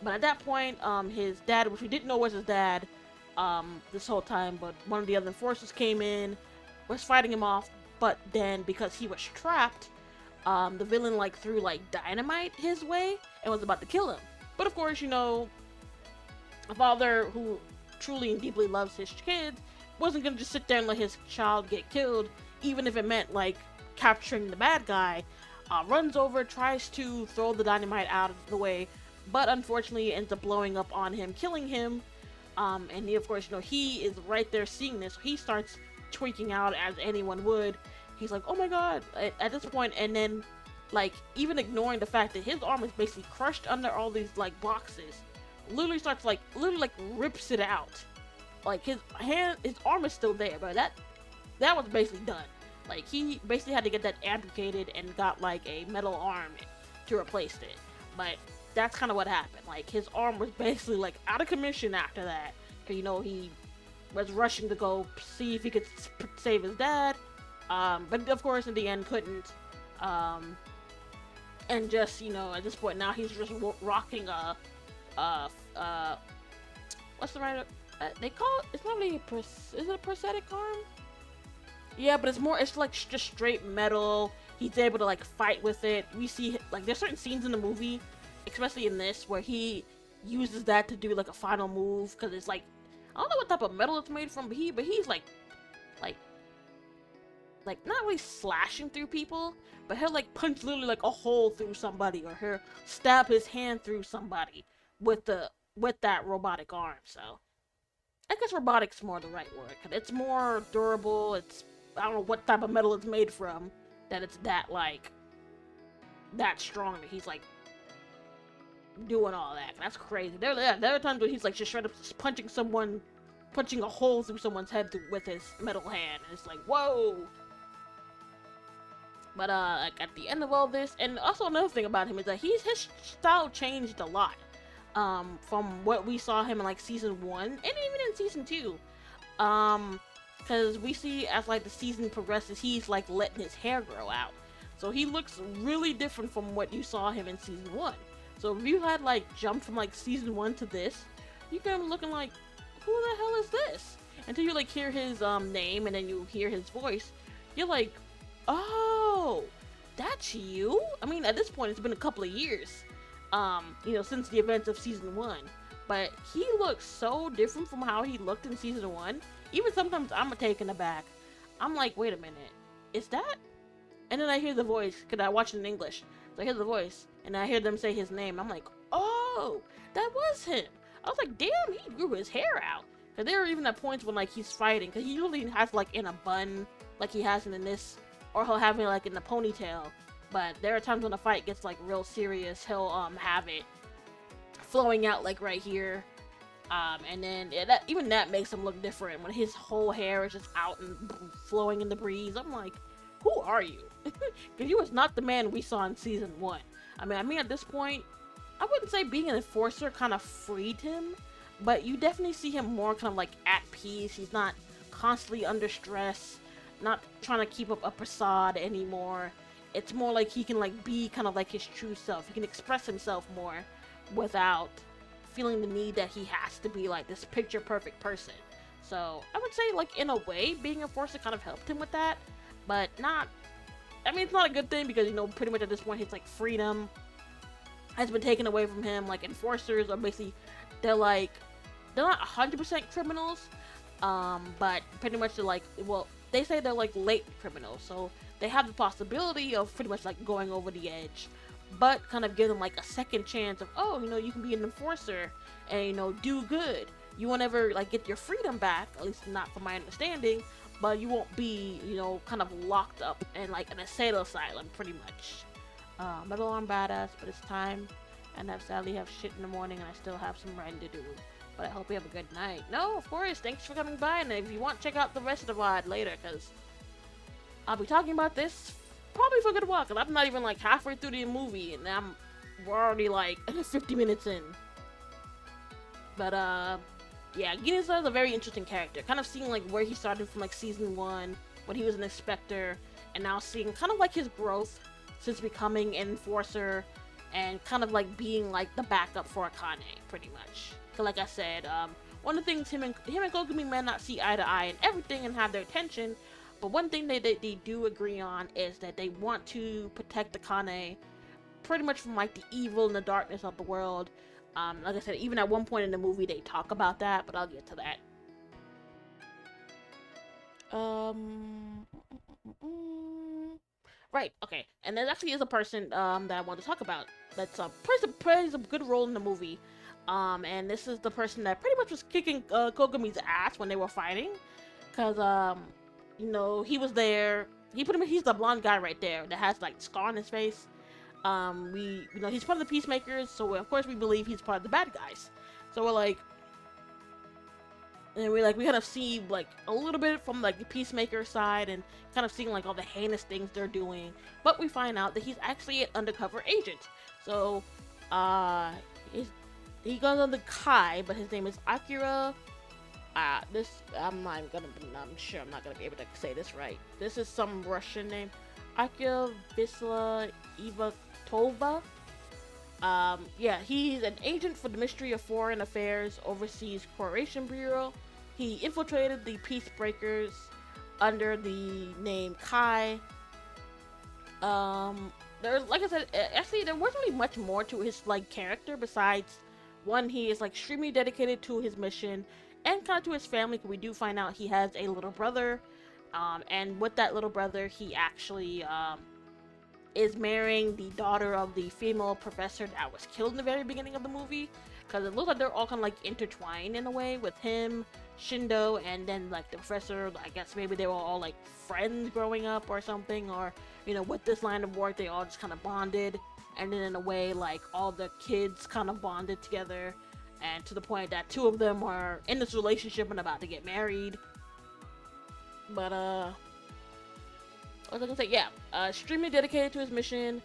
But at that point, his dad, which we didn't know was his dad, this whole time, but one of the other forces came in, was fighting him off, but then because he was trapped, the villain like threw like dynamite his way and was about to kill him. But of course, you know, a father who truly and deeply loves his kids wasn't gonna just sit there and let his child get killed, even if it meant like capturing the bad guy. Runs over, tries to throw the dynamite out of the way, but unfortunately ends up blowing up on him, killing him. And he, of course, you know, he is right there seeing this, so he starts tweaking out as anyone would. He's like, oh my god, at this point, and then like even ignoring the fact that his arm is basically crushed under all these like boxes. Literally starts like rips it out. Like his arm is still there, but that was basically done. Like he basically had to get that amputated and got like a metal arm to replace it. But that's kind of what happened. Like his arm was basically like out of commission after that. Cause you know he was rushing to go see if he could save his dad, but of course in the end couldn't. And just, you know, at this point now he's just rocking what's the right? They call it. It's not really is it a prosthetic arm? Yeah, but it's like just straight metal. He's able to like fight with it. We see like there's certain scenes in the movie, especially in this, where he uses that to do like a final move because it's like I don't know what type of metal it's made from, but he's like not really slashing through people, but he'll like punch literally like a hole through somebody, or he'll stab his hand through somebody with that robotic arm. So I guess robotic's more the right word, cause it's more durable. It's, I don't know what type of metal it's made from, that it's that strong that he's like doing all that. That's crazy. There are times when he's like just straight up punching a hole through someone's head with his metal hand, and it's like, whoa. But like at the end of all this, and also another thing about him is that his style changed a lot. From what we saw him in like season 1 and even in season 2. Because we see as like the season progresses, he's like letting his hair grow out. So he looks really different from what you saw him in season 1. So if you had like jumped from like season 1 to this, you get him looking like, who the hell is this? Until you like hear his name, and then you hear his voice, you're like, oh, that's you? I mean, at this point, it's been a couple of years, since the events of season 1. But he looks so different from how he looked in season 1. Even sometimes I'm taken aback. I'm like, wait a minute, is that? And then I hear the voice, because I watch it in English. So I hear the voice, and I hear them say his name. I'm like, oh, that was him. I was like, damn, he grew his hair out. Because there are even at points when, like, he's fighting, because he usually has, like, in a bun, like he has in this, or he'll have it, like, in the ponytail. But there are times when the fight gets, like, real serious, he'll, have it flowing out, like, right here. And then, even that makes him look different, when his whole hair is just out and flowing in the breeze. I'm like, who are you? Because you was not the man we saw in season 1. I mean, at this point, I wouldn't say being an enforcer kind of freed him, but you definitely see him more kind of like at peace. He's not constantly under stress, not trying to keep up a facade anymore. It's more like he can like be kind of like his true self. He can express himself more without feeling the need that he has to be like this picture perfect person. So I would say, like, in a way, being a enforcer kind of helped him with that, but not, I mean, it's not a good thing, because, pretty much at this point, his like freedom has been taken away from him. Like, enforcers are basically, they're not 100% criminals, but pretty much they're like, well, they say they're like late criminals, so they have the possibility of pretty much like going over the edge, but kind of give them like a second chance of, oh, you can be an enforcer and, do good. You won't ever like get your freedom back, at least not from my understanding, but you won't be, kind of locked up in like an asylum, pretty much. Metal Arm badass, but it's time, and I sadly have shit in the morning, and I still have some writing to do. But I hope you have a good night. No, of course, thanks for coming by, and if you want, check out the rest of the VOD later, because I'll be talking about this probably for a good while, because I'm not even like halfway through the movie, and we're already like 50 minutes in. But yeah, Guinness is a very interesting character. Kind of seeing like where he started from like season 1, when he was an inspector, and now seeing kind of like his growth since becoming an enforcer, and kind of like being like the backup for Akane, pretty much. Cause like I said, one of the things him and Kogami may not see eye to eye in everything and have their attention, but one thing they do agree on is that they want to protect Akane pretty much from like the evil and the darkness of the world. Like I said, even at one point in the movie they talk about that, but I'll get to that. Right, okay. And there actually is a person that I want to talk about that's plays a good role in the movie. And this is the person that pretty much was kicking Kogami's ass when they were fighting. Cause he was there. He's the blonde guy right there that has like scar on his face. He's part of the Peacemakers, so of course we believe he's part of the bad guys. So we're like, and we kind of see like a little bit from like the Peacemaker side, and kind of seeing like all the heinous things they're doing. But we find out that he's actually an undercover agent. So he goes under Kai, but his name is Akira. I'm sure I'm not gonna be able to say this right. This is some Russian name. Akira Visla Ivatova. Yeah, he's an agent for the Ministry of Foreign Affairs Overseas Cooperation Bureau. He infiltrated the Peacebreakers under the name Kai. Like I said, actually there wasn't really much more to his like character besides, one, he is like extremely dedicated to his mission, and kind of to his family, because we do find out he has a little brother, and with that little brother, he actually is marrying the daughter of the female professor that was killed in the very beginning of the movie, because it looks like they're all kind of like intertwined in a way with him, Shindo, and then like the professor. I guess maybe they were all like friends growing up or something, or with this line of work they all just kind of bonded, and then in a way like all the kids kind of bonded together, and to the point that two of them are in this relationship and about to get married. But what was I gonna say? Yeah, extremely dedicated to his mission.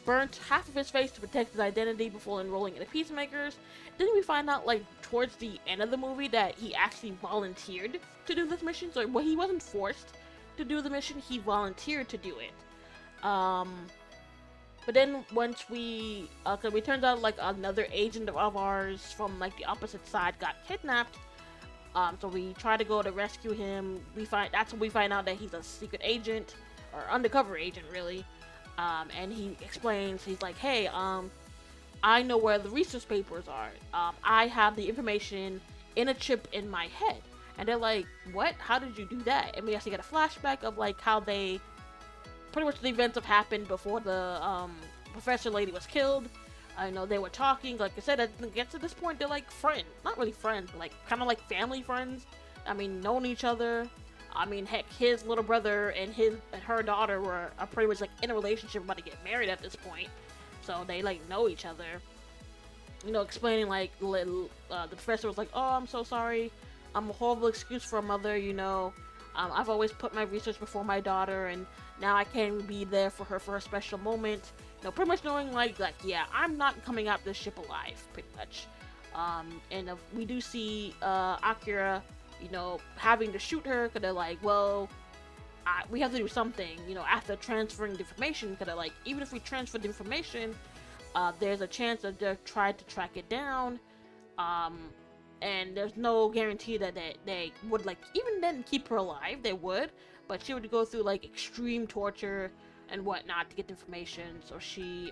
Burnt half of his face to protect his identity before enrolling in the Peacemakers. Then we find out, like, towards the end of the movie that he actually volunteered to do this mission. So, he wasn't forced to do the mission, he volunteered to do it. But then once cause we turned out, like, another agent of ours from, like, the opposite side got kidnapped. So we try to go to rescue him. That's when we find out that he's a secret agent, or undercover agent, really. And he explains, he's like, hey, I know where the research papers are. I have the information in a chip in my head. And they're like, what? How did you do that? And we actually get a flashback of, like, how pretty much the events have happened before the, professor lady was killed. I know they were talking, like I said, I guess at this point they're like friends. Not really friends, but like kind of like family friends. I mean, knowing each other. I mean, heck, his little brother and her daughter are pretty much like in a relationship, about to get married at this point. So they like know each other. Explaining like the professor was like, oh, I'm so sorry. I'm a horrible excuse for a mother, I've always put my research before my daughter, and now I can't even be there for her for a special moment. Pretty much knowing like yeah, I'm not coming out this ship alive, pretty much. And we do see Akira, having to shoot her, because they're like, well, we have to do something, after transferring the information, because they're like, even if we transfer the information, there's a chance that they'll try to track it down, and there's no guarantee that they would, like, even then keep her alive. They would, but she would go through like extreme torture and whatnot to get the information. So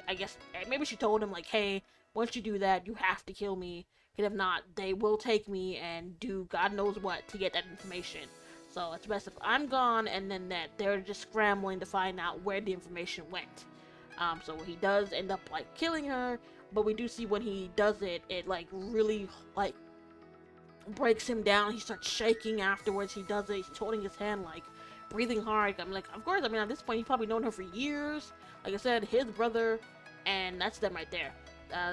I guess maybe she told him like, hey, once you do that, you have to kill me, because if not, they will take me and do God knows what to get that information. So it's best if I'm gone, and then that they're just scrambling to find out where the information went. So he does end up like killing her, but we do see when he does it, it like really like breaks him down. He starts shaking afterwards. He does it. He's holding his hand, like breathing hard. I'm like, of course. I mean, at this point, he's probably known her for years. Like I said, his brother, and that's them right there.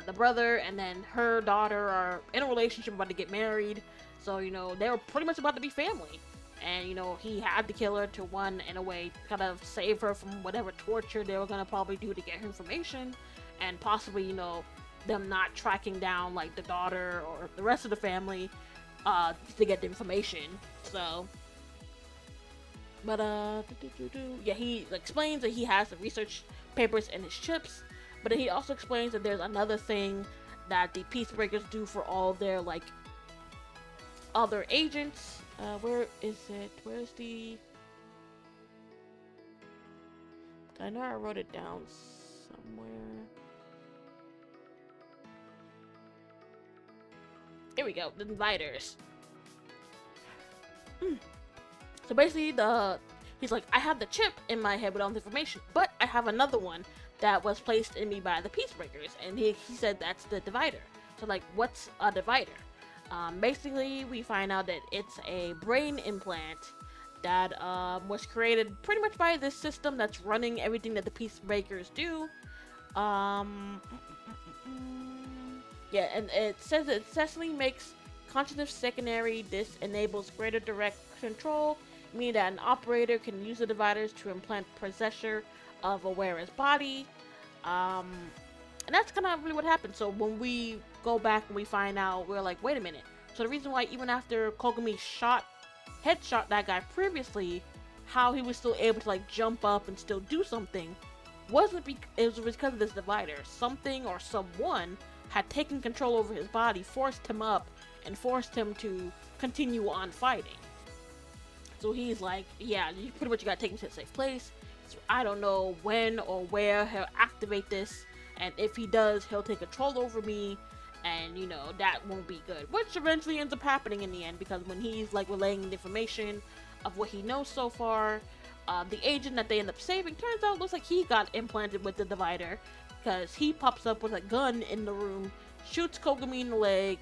The brother and then her daughter are in a relationship, about to get married. So they were pretty much about to be family. And he had to kill her to one, in a way, kind of save her from whatever torture they were gonna probably do to get her information, and possibly them not tracking down like the daughter or the rest of the family to get the information. So, but yeah, he explains that he has the research papers in his chips, but then he also explains that there's another thing that the Peacebreakers do for all their like other agents. Where is it? Where's the... I know I wrote it down somewhere. Here we go, the dividers. So basically, he's like, I have the chip in my head with all the information, but I have another one that was placed in me by the Peacebreakers, and he said that's the divider. So like, what's a divider? Basically, we find out that it's a brain implant that was created pretty much by this system that's running everything that the Peacemakers do. Yeah, and it says it successfully makes consciousness secondary. This enables greater direct control, meaning that an operator can use the dividers to implant possessor of a wearer's body. And that's kind of really what happened. So when we go back and we find out, we're like, wait a minute. So the reason why even after Kogami headshot that guy previously, how he was still able to like jump up and still do something, it was because of this divider. Something or someone had taken control over his body, forced him up, and forced him to continue on fighting. So he's like, yeah, you pretty much gotta take him to a safe place. So I don't know when or where he'll activate this, and if he does, he'll take control over me, and that won't be good, which eventually ends up happening in the end, because when he's like relaying the information of what he knows so far, the agent that they end up saving turns out looks like he got implanted with the divider, because he pops up with a gun in the room, shoots Kogami in the leg,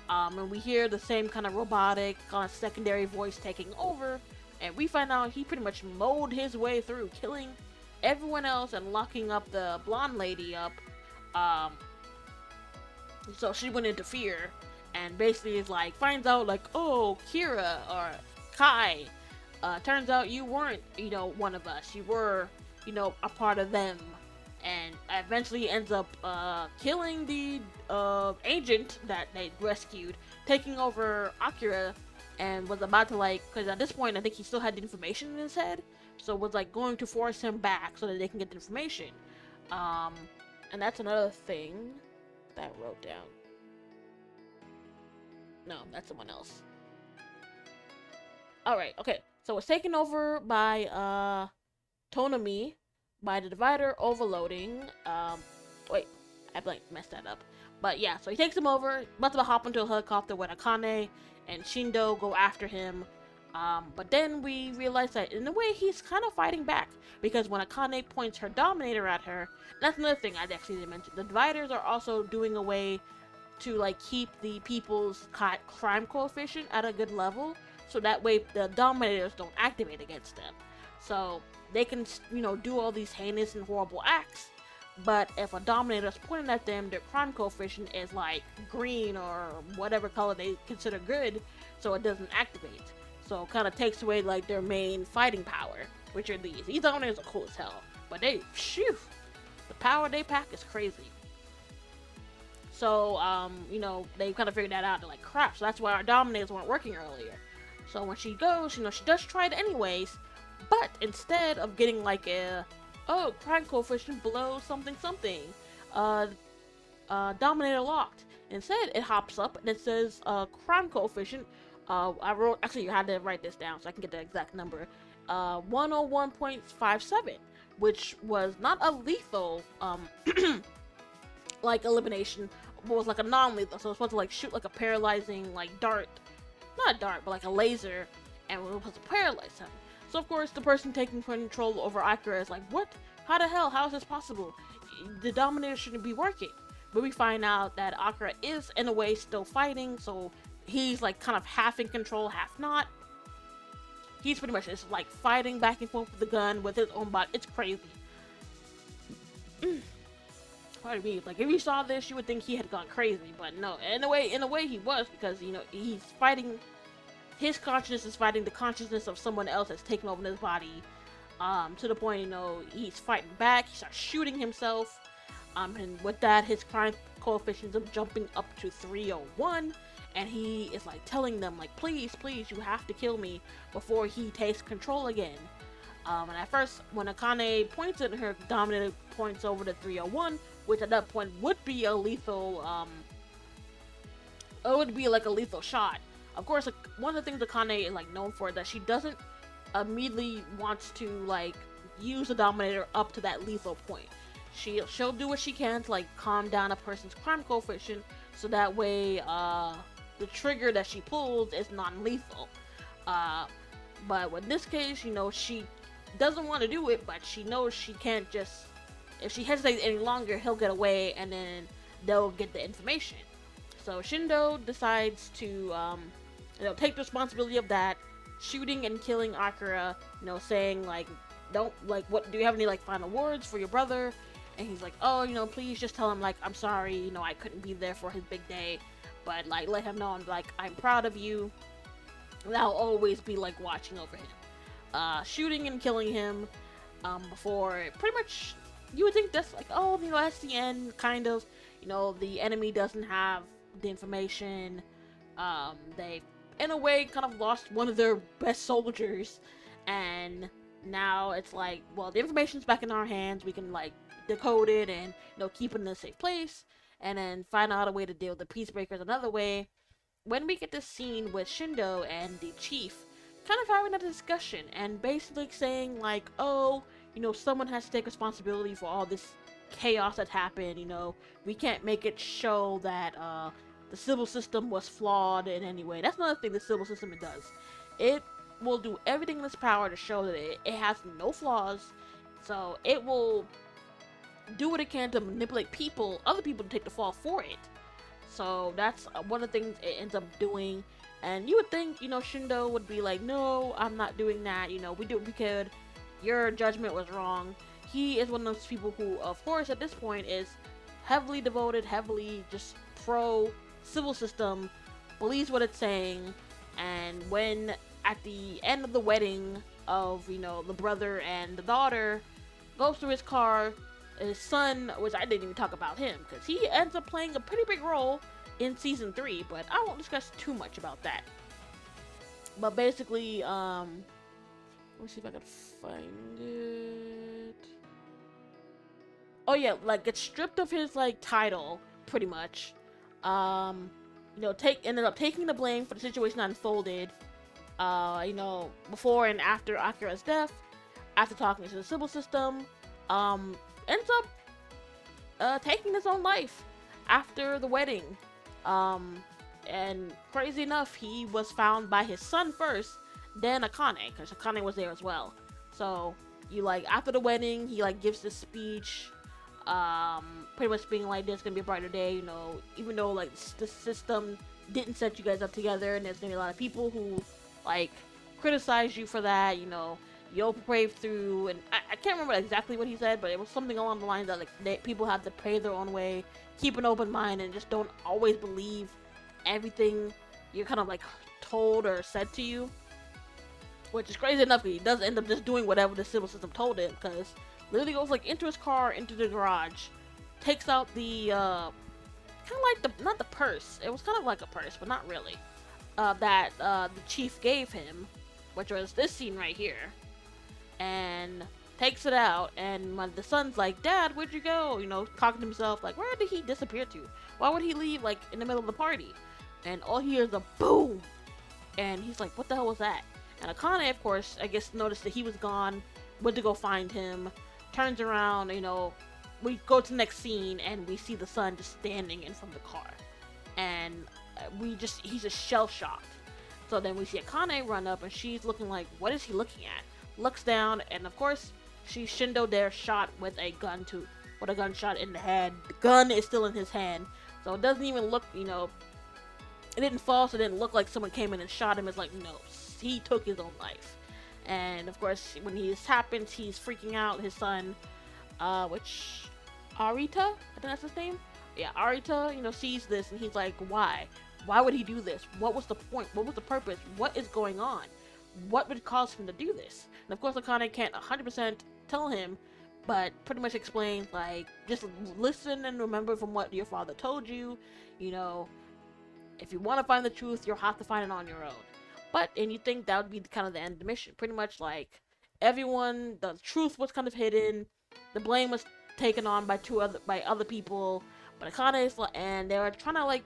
and we hear the same kind of robotic kind of secondary voice taking over, and we find out he pretty much mowed his way through, killing everyone else and locking up the blonde lady up. So she wouldn't interfere, and basically is like, finds out like, oh, Kira or Kai, turns out you weren't, one of us. You were, a part of them, and eventually ends up killing the agent that they rescued, taking over Akira, and was about to because at this point I think he still had the information in his head, so was going to force him back so that they can get the information. And that's another thing that I wrote down. No, that's someone else. Alright, okay. So it's taken over by Tonami, by the divider overloading. Wait, I messed that up. But yeah, so he takes him over, about to hop into a helicopter when Akane and Shindo go after him. But then we realize that in a way he's kind of fighting back, because when Akane points her Dominator at her, that's another thing I actually didn't mention. The dividers are also doing a way to keep the people's crime coefficient at a good level, so that way the Dominators don't activate against them. So they can, do all these heinous and horrible acts, but if a Dominator is pointing at them, their crime coefficient is green or whatever color they consider good, so it doesn't activate. So it kind of takes away their main fighting power, which are these. These Dominators are cool as hell, but the power they pack is crazy. So, they kind of figured that out. They're like, crap, so that's why our Dominators weren't working earlier. So when she goes, she does try it anyways, but instead of getting crime coefficient below something, Dominator locked. Instead, it hops up and it says, crime coefficient, actually you had to write this down so I can get the exact number, 101.57, which was not a lethal, elimination, but was a non-lethal, so it was supposed to shoot a paralyzing dart, not a dart, but a laser, and it was supposed to paralyze him. So of course the person taking control over Akira is like, what? How the hell? How is this possible? The Dominator shouldn't be working. But we find out that Akira is in a way still fighting, so he's kind of half in control, half not. He's pretty much just fighting back and forth with the gun with his own body. It's crazy. Pardon me. If you saw this, you would think he had gone crazy, but no. In a way, he was, because he's fighting. His consciousness is fighting the consciousness of someone else that's taken over his body. To the point, he's fighting back. He starts shooting himself. And with that, his crime coefficients are jumping up to 301. And he is telling them please, you have to kill me before he takes control again. And at first, when Akane points at her, Dominator points over to 301, which at that point would be a lethal, it would be a lethal shot. Of course, one of the things Akane is known for is that she doesn't immediately wants to use the Dominator up to that lethal point. She'll do what she can to calm down a person's crime coefficient, so that way the trigger that she pulls is non-lethal. But in this case, she doesn't want to do it, but she knows she can't just, if she hesitates any longer, he'll get away and then they'll get the information. So Shindo decides to take the responsibility of that, shooting and killing Akira, saying don't what do you have any final words for your brother? And he's like, oh, please just tell him I'm sorry, I couldn't be there for his big day, but let him know I'm proud of you, and I'll always be watching over him. Shooting and killing him before pretty much you would think that's oh, that's the end, kind of. The enemy doesn't have the information. They in a way kind of lost one of their best soldiers, and now it's well, the information's back in our hands. We can decode it and keep it in a safe place, and then find out a way to deal with the peacebreakers another way. When we get this scene with Shindo and the chief kind of having a discussion and basically saying oh, someone has to take responsibility for all this chaos that's happened, we can't make it show that the civil system was flawed in any way. That's another thing the civil system does. It will do everything in its power to show that it has no flaws. So it will do what it can to manipulate other people to take the fall for it. So that's one of the things it ends up doing. And you would think, Shindo would be like, no, I'm not doing that. We do what we could. Your judgment was wrong. He is one of those people who, of course, at this point is heavily devoted, heavily just pro civil system, believes what it's saying. And when at the end of the wedding of, the brother and the daughter, goes through his car, his son, which I didn't even talk about him, because he ends up playing a pretty big role in season 3, but I won't discuss too much about that. But basically, let me see if I can find it. Oh yeah, gets stripped of his title, pretty much. Ended up taking the blame for the situation that unfolded. Before and after Akira's death, after talking to the civil system, ends up taking his own life after the wedding. And crazy enough, he was found by his son first, then Akane, because Akane was there as well. So, after the wedding, he, gives this speech, pretty much being like, there's gonna be a brighter day, even though, the system didn't set you guys up together, and there's gonna be a lot of people who, criticize you for that, you'll brave through, and I can't remember exactly what he said, but it was something along the lines that, people have to pray their own way, keep an open mind, and just don't always believe everything you're kind of, told or said to you. Which is crazy enough, he does end up just doing whatever the civil system told him, because literally goes, into his car, into the garage, takes out the, kind of not the purse, it was kind of like a purse, but not really, that, the chief gave him, which was this scene right here, and takes it out, and the son's like, Dad, where'd you go? Talking to himself, where did he disappear to? Why would he leave, in the middle of the party? And all he hears is a boom, and he's like, what the hell was that? And Akane, of course, I guess noticed that he was gone, went to go find him, turns around, we go to the next scene, and we see the son just standing in front of the car. And he's just shell-shocked. So then we see Akane run up, and she's looking like, what is he looking at? Looks down, and of course, she's Shindo there, shot with a gunshot in the head. The gun is still in his hand, so it doesn't even look, it didn't fall, so it didn't look like someone came in and shot him. It's like, no, he took his own life. And of course, when this happens, he's freaking out. His son, which Arita, I think that's his name. Yeah, Arita, sees this, and he's like, why? Why would he do this? What was the point? What was the purpose? What is going on? What would cause him to do this? And of course, Akane can't 100% tell him, but pretty much explains, just listen and remember from what your father told you. If you want to find the truth, you'll have to find it on your own. And you think that would be kind of the end of the mission. Pretty much everyone, the truth was kind of hidden, the blame was taken on by other people, but Akane is and they were trying to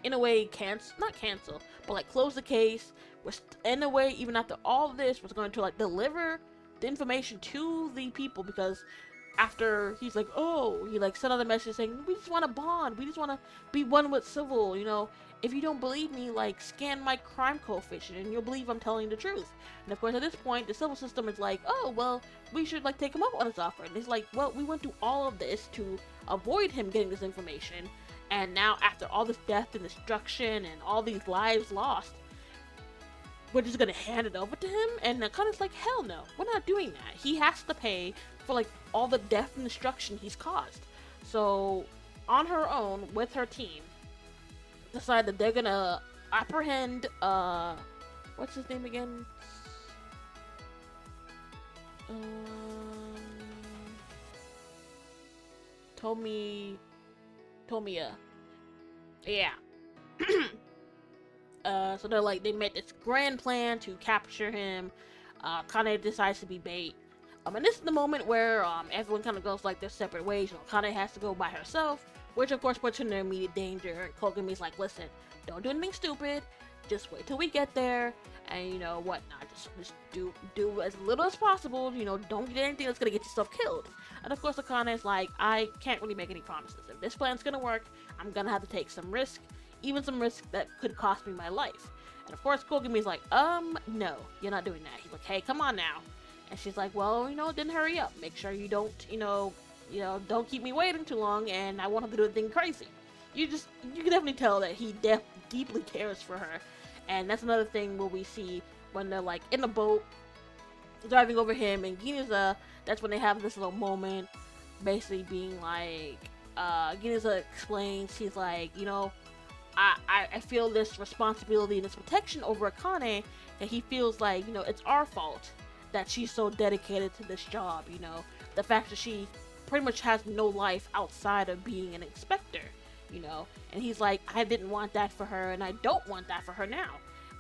in a way not cancel, but close the case. Was in a way, even after all of this, was going to deliver the information to the people, because after he's like, oh, he sent out a message saying, we just want to bond, we just want to be one with civil, if you don't believe me, scan my crime coefficient and you'll believe I'm telling the truth. And of course, at this point, the civil system is like, oh, well, we should take him up on his offer. And he's like, well, we went through all of this to avoid him getting this information, and now after all this death and destruction and all these lives lost, we're just gonna hand it over to him? And Akane's like, hell no, we're not doing that. He has to pay for all the death and destruction he's caused. So on her own, with her team, decide that they're gonna apprehend what's his name again? Tomiya. Yeah. So they made this grand plan to capture him. Kane decides to be bait. And this is the moment where everyone kind of goes their separate ways. Kane has to go by herself, which of course puts her in immediate danger. And Kogami's like, listen, don't do anything stupid. Just wait till we get there, and you know whatnot. Just do as little as possible. You know, don't get anything that's gonna get yourself killed. And of course, Akane is like, I can't really make any promises. If this plan's gonna work, I'm gonna have to take some risk, even some risk that could cost me my life. And of course, Kogumi's like, no, you're not doing that. He's like, hey, come on now. And she's like, well, you know, then hurry up. Make sure you don't, don't keep me waiting too long, and I won't have to do anything crazy. You can definitely tell that he deeply cares for her. And that's another thing where we see when they're like in the boat, driving over him, and Ginaza, that's when they have this little moment, basically being like, Ginaza explains, he's like, you know, I feel this responsibility and this protection over Akane, that he feels like, you know, it's our fault that she's so dedicated to this job, you know, the fact that she pretty much has no life outside of being an inspector, you know, and he's like, I didn't want that for her, and I don't want that for her now.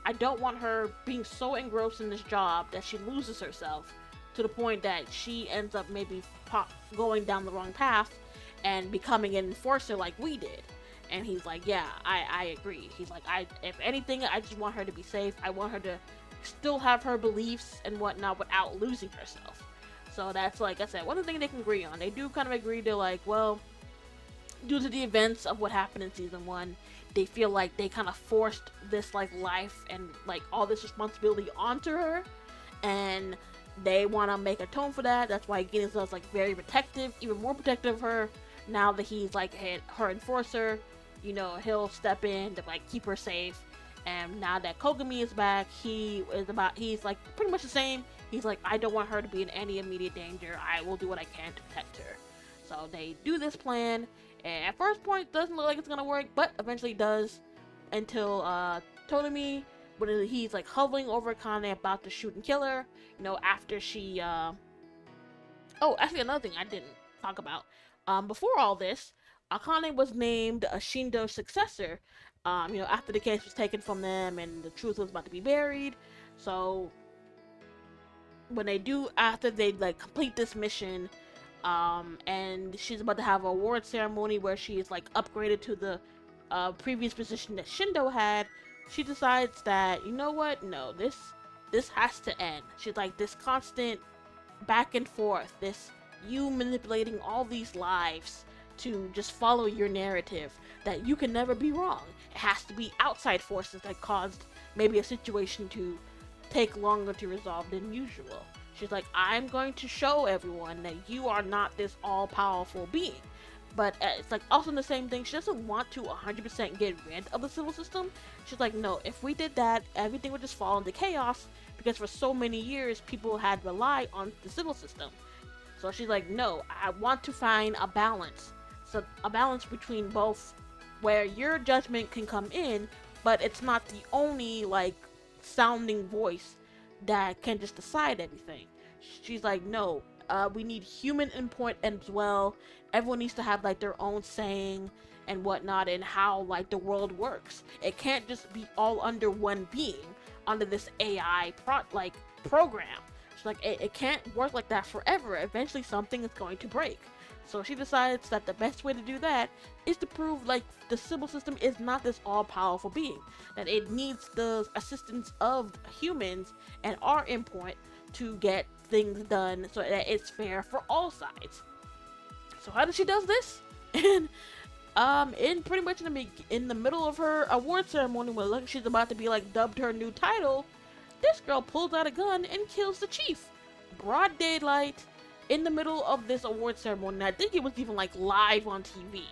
I don't want her being so engrossed in this job that she loses herself to the point that she ends up maybe going down the wrong path and becoming an enforcer like we did. And he's like, yeah, I agree. He's like, if anything, I just want her to be safe. I want her to still have her beliefs and whatnot without losing herself. So that's, like I said, one of the things they can agree on. They do kind of agree to, like, well, due to the events of what happened in season 1, they feel like they kind of forced this, like, life and, like, all this responsibility onto her. And they want to make atone for that. That's why Ginaza's, like, very protective, even more protective of her. Now that he's, like, her enforcer, you know, he'll step in to, like, keep her safe. And now that Kogami is back, he's like pretty much the same. He's like, I don't want her to be in any immediate danger. I will do what I can to protect her. So they do this plan, and at first point, it doesn't look like it's gonna work, but eventually does, until Totomi, when he's like hovering over Kane about to shoot and kill her, you know, after she, oh, actually another thing I didn't talk about, before all this, Akane was named a Shindo's successor, you know, after the case was taken from them and the truth was about to be buried. So when they do, after they like complete this mission, and she's about to have an award ceremony where she is like upgraded to the previous position that Shindo had, she decides that, you know what, no, this has to end. She's like, this constant back and forth, this you manipulating all these lives to just follow your narrative, that you can never be wrong. It has to be outside forces that caused maybe a situation to take longer to resolve than usual. She's like, I'm going to show everyone that you are not this all-powerful being. But it's like also the same thing, she doesn't want to 100% get rid of the civil system. She's like, no, if we did that, everything would just fall into chaos, because for so many years people had relied on the civil system. So she's like, no, I want to find a balance. So a balance between both, where your judgment can come in, but it's not the only like sounding voice that can just decide everything. She's like, no, we need human input as well. Everyone needs to have like their own saying and whatnot, and how like the world works. It can't just be all under one being, under this AI program. She's like, it can't work like that forever. Eventually something is going to break. So she decides that the best way to do that is to prove like the civil system is not this all-powerful being, that it needs the assistance of humans and our input to get things done so that it's fair for all sides. So how does she does this? And in pretty much in the middle of her award ceremony, when look she's about to be like dubbed her new title, this girl pulls out a gun and kills the chief. Broad daylight, in the middle of this award ceremony. And I think it was even like live on TV.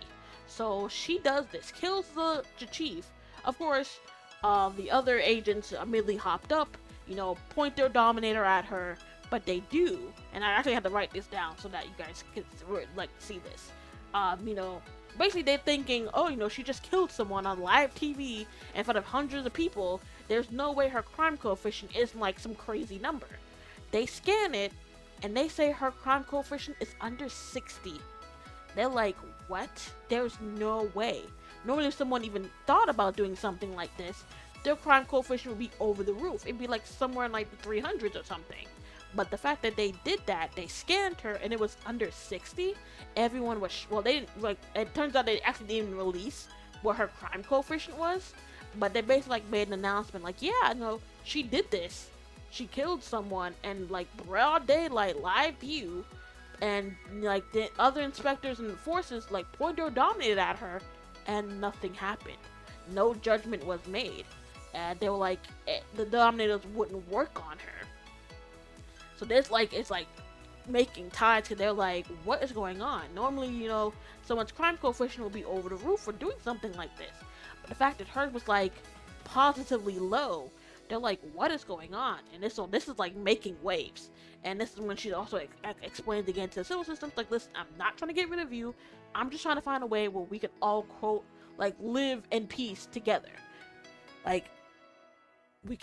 So she does this, kills the chief. Of course, the other agents immediately hopped up, you know, point their dominator at her, but they do, and I actually had to write this down so that you guys could like see this. You know, basically they're thinking, oh, you know, she just killed someone on live TV in front of hundreds of people. There's no way her crime coefficient isn't like some crazy number. They scan it, and they say her crime coefficient is under 60. They're like, what? There's no way. Normally if someone even thought about doing something like this, their crime coefficient would be over the roof. It'd be like somewhere in like the 300s or something. But the fact that they did that, they scanned her and it was under 60, everyone was, well, they didn't, like, it turns out they actually didn't release what her crime coefficient was. but they basically like made an announcement like, yeah, no, she did this. She killed someone and like broad daylight, live view, and like the other inspectors and forces like pointed or dominated at her, and nothing happened. No judgment was made, and they were like, the dominators wouldn't work on her. So there's like, it's like making ties, because they're like, what is going on? Normally, someone's crime coefficient will be over the roof for doing something like this, but the fact that hers was like positively low, they're like, what is going on? And this is like making waves. And this is when she also explained again to the civil systems, like, listen, I'm not trying to get rid of you. I'm just trying to find a way where we can all, quote, like, live in peace together. Like, it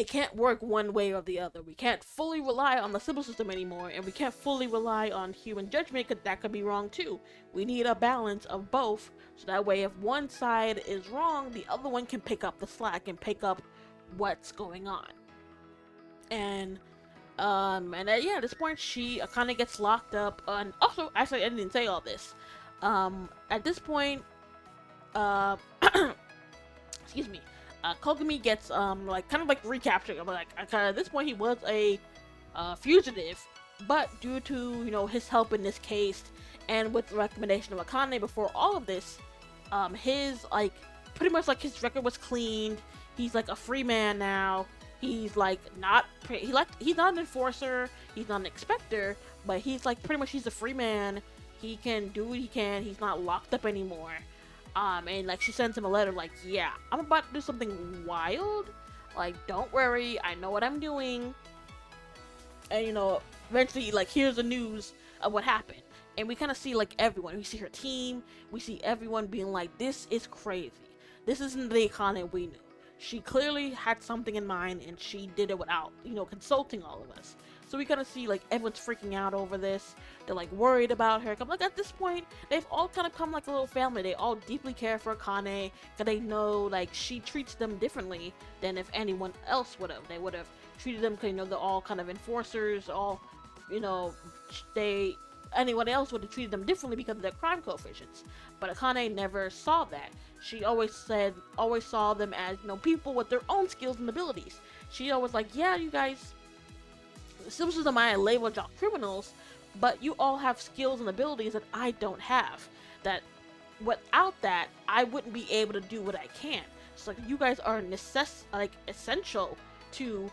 can't work one way or the other. We can't fully rely on the civil system anymore, and we can't fully rely on human judgment, because that could be wrong too. We need a balance of both, so that way if one side is wrong, the other one can pick up the slack and pick up what's going on. And at this point, she kind of gets locked up. And also, actually, I didn't say all this. At this point, excuse me, Kogami gets like kind of like recaptured. Like at this point, he was a fugitive, but due to his help in this case, and with the recommendation of Akane before all of this, his like pretty much like his record was cleaned. He's like a free man now. He's like he's not an enforcer, he's not an inspector, but he's like pretty much he's a free man. He can do what he can. He's not locked up anymore. And like she sends him a letter like, yeah, I'm about to do something wild. Like, don't worry, I know what I'm doing. And eventually like here's the news of what happened. And we kind of see like everyone. We see her team. We see everyone being like, this is crazy. This isn't the Akane we knew. She clearly had something in mind, and she did it without, consulting all of us. So we kind of see, like, everyone's freaking out over this. They're, like, worried about her. Like, at this point, they've all kind of come like a little family. They all deeply care for Akane, because they know, like, she treats them differently than if anyone else would have. They would have treated them, because, they're all kind of enforcers, all, anyone else would have treated them differently because of their crime coefficients. But Akane never saw that. She always saw them as, people with their own skills and abilities. She always like, yeah, you guys, the civil system might label y'all criminals, but you all have skills and abilities that I don't have. That without that, I wouldn't be able to do what I can. So like, you guys are essential to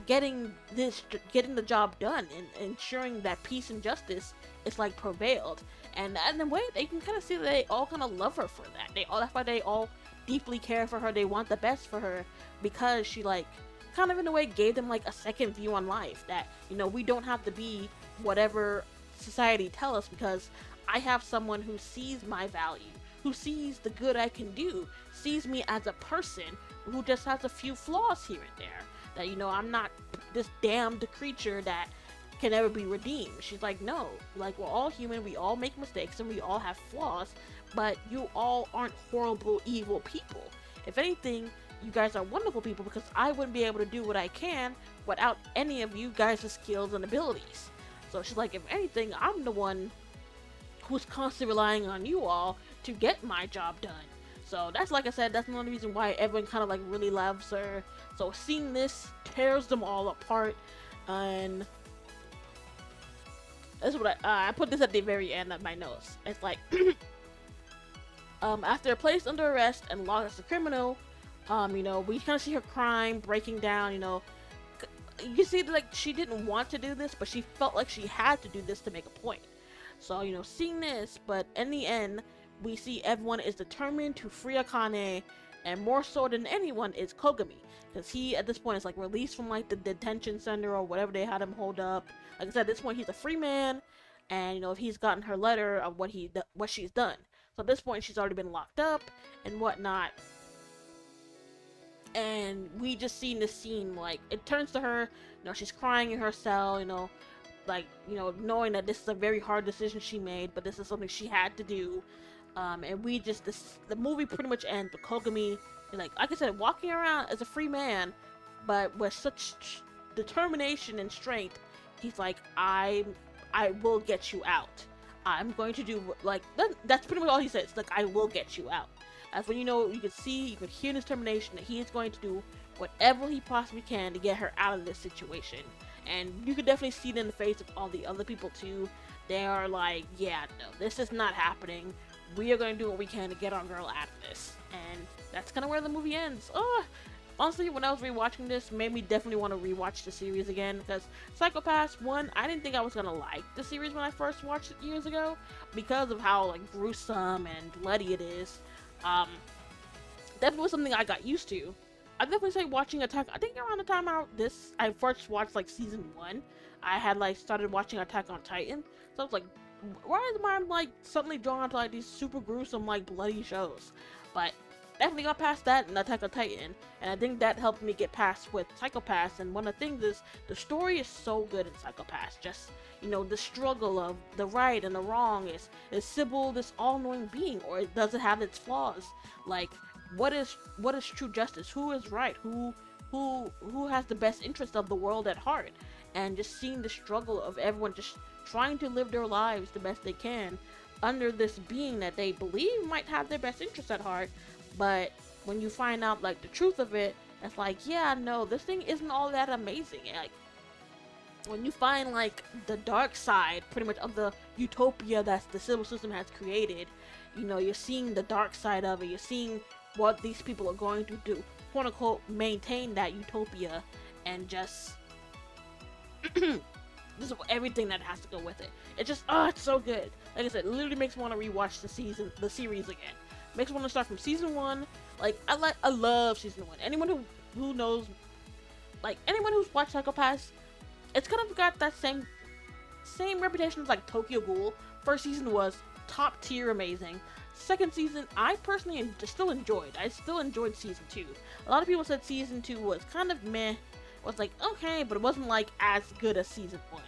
getting the job done and ensuring that peace and justice is like prevailed. And in a way, they can kind of see that they all kind of love her for that. That's why they all deeply care for her. They want the best for her, because she like kind of in a way gave them like a second view on life, that we don't have to be whatever society tell us, because I have someone who sees my value, who sees the good I can do, sees me as a person who just has a few flaws here and there. That I'm not this damned creature that can never be redeemed. She's like, no, like, we're all human, we all make mistakes, and we all have flaws, but you all aren't horrible, evil people. If anything, you guys are wonderful people, because I wouldn't be able to do what I can without any of you guys' skills and abilities. So she's like, if anything, I'm the one who's constantly relying on you all to get my job done. So that's, like I said, that's another reason why everyone kind of like really loves her. So seeing this tears them all apart, and that's what I put this at the very end of my notes. It's like, after they're placed under arrest and locked as a criminal, we kind of see her crime breaking down. You see, like, she didn't want to do this, but she felt like she had to do this to make a point. So seeing this, but in the end, we see everyone is determined to free Akane, and more so than anyone is Kogami, because he at this point is like released from like the detention center or whatever they had him hold up. Like I said, at this point he's a free man, and if he's gotten her letter of what she's done. So at this point she's already been locked up and whatnot, and we just seen this scene, like, it turns to her, she's crying in her cell, like, knowing that this is a very hard decision she made, but this is something she had to do. And the movie pretty much ends with Kogami, like I said, walking around as a free man, but with such determination and strength. He's like, I will get you out. I'm going to do, like, that's pretty much all he says, like, I will get you out. That's when you could see, you could hear his determination that he is going to do whatever he possibly can to get her out of this situation. And you could definitely see it in the face of all the other people too. They are like, yeah, no, this is not happening. We are going to do what we can to get our girl out of this. And that's kind of where the movie ends. Honestly, when I was rewatching this, made me definitely want to rewatch the series again, because Psycho Pass 1, I didn't think I was going to like the series when I first watched it years ago, because of how, like, gruesome and bloody it is. Definitely was something I got used to. I definitely say watching Attack, I think around the time I first watched, like, season 1, I had, like, started watching Attack on Titan, so I was like, why am I, like, suddenly drawn to, like, these super gruesome, like, bloody shows? But definitely got past that in Attack on Titan, and I think that helped me get past with Psycho Pass. And one of the things is, the story is so good in Psycho Pass. Just, the struggle of the right and the wrong. Is Sybil this all-knowing being, or does it have its flaws? Like, what is true justice? Who is right? Who has the best interest of the world at heart? And just seeing the struggle of everyone just trying to live their lives the best they can under this being that they believe might have their best interest at heart. But when you find out, like, the truth of it, it's like, yeah, no, this thing isn't all that amazing. Like, when you find, like, the dark side, pretty much, of the utopia that the civil system has created, you're seeing the dark side of it. You're seeing what these people are going to do, quote unquote, maintain that utopia, and just this is everything that has to go with it. It's just, it's so good. Like I said, it literally makes me want to rewatch the series again. Makes me want to start from season 1. Like, I love season 1. Anyone who knows, like, anyone who's watched Psycho Pass, it's kind of got that same reputation as, like, Tokyo Ghoul. First season was top tier amazing. Second season, I personally still enjoyed. I still enjoyed season 2. A lot of people said season 2 was kind of meh. It was like, okay, but it wasn't, like, as good as season 1.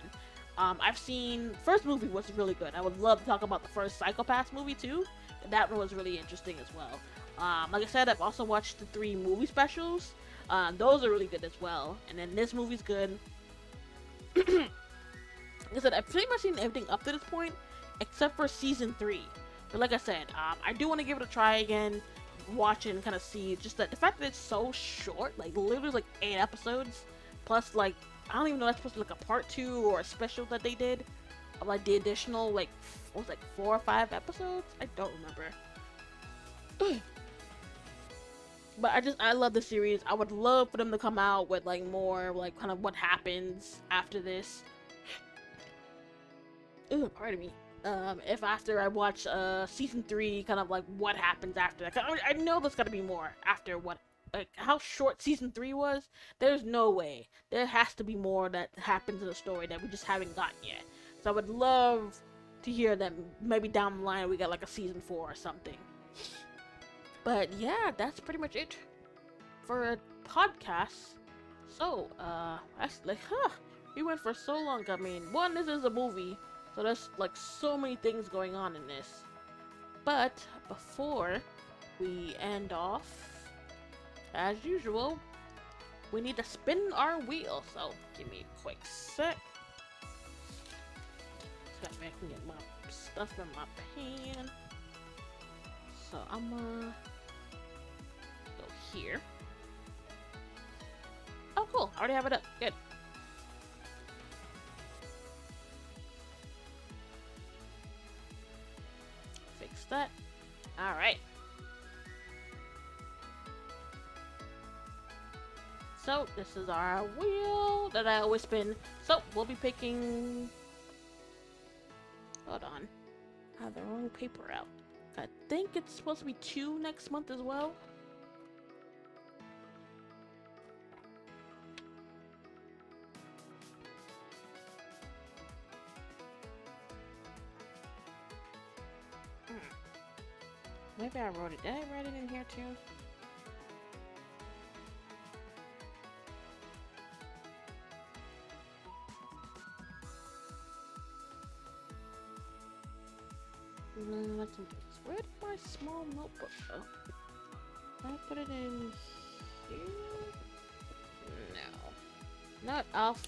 I've seen, first movie was really good. I would love to talk about the first Psycho Pass movie too. That one was really interesting as well. Like I said, I've also watched the 3 movie specials. Those are really good as well. And then this movie's good. Like I said, I've pretty much seen everything up to this point, except for season 3. But like I said, I do want to give it a try again, watch it and kind of see. Just that the fact that it's so short, like literally like 8 episodes, plus like, I don't even know, that's supposed to be like a part 2 or a special that they did. Like the additional, like, what was it, like 4 or 5 episodes? I don't remember. But I love the series. I would love for them to come out with, like, more, like, kind of what happens after this. Ooh, pardon me. If after I watch, season 3, kind of, like, what happens after that. I know there's gotta be more after what, like, how short season 3 was. There's no way. There has to be more that happens in the story that we just haven't gotten yet. So I would love to hear that maybe down the line we got, like, a season 4 or something. But yeah, that's pretty much it for a podcast. So, that's like, we went for so long. I mean, one, this is a movie, so there's like so many things going on in this. But before we end off, as usual, we need to spin our wheel. So give me a quick sec. So I can get my stuff in my pan. So I'm gonna go here. Oh, cool. I already have it up. Good. Fix that. Alright. So, this is our wheel that I always spin. So, we'll be picking... Hold on. I have the wrong paper out. I think it's supposed to be 2 next month as well. Maybe I wrote it. Did I write it in here too? No, that's something. Where did my small notebook go? Can I put it in here? No. Not off.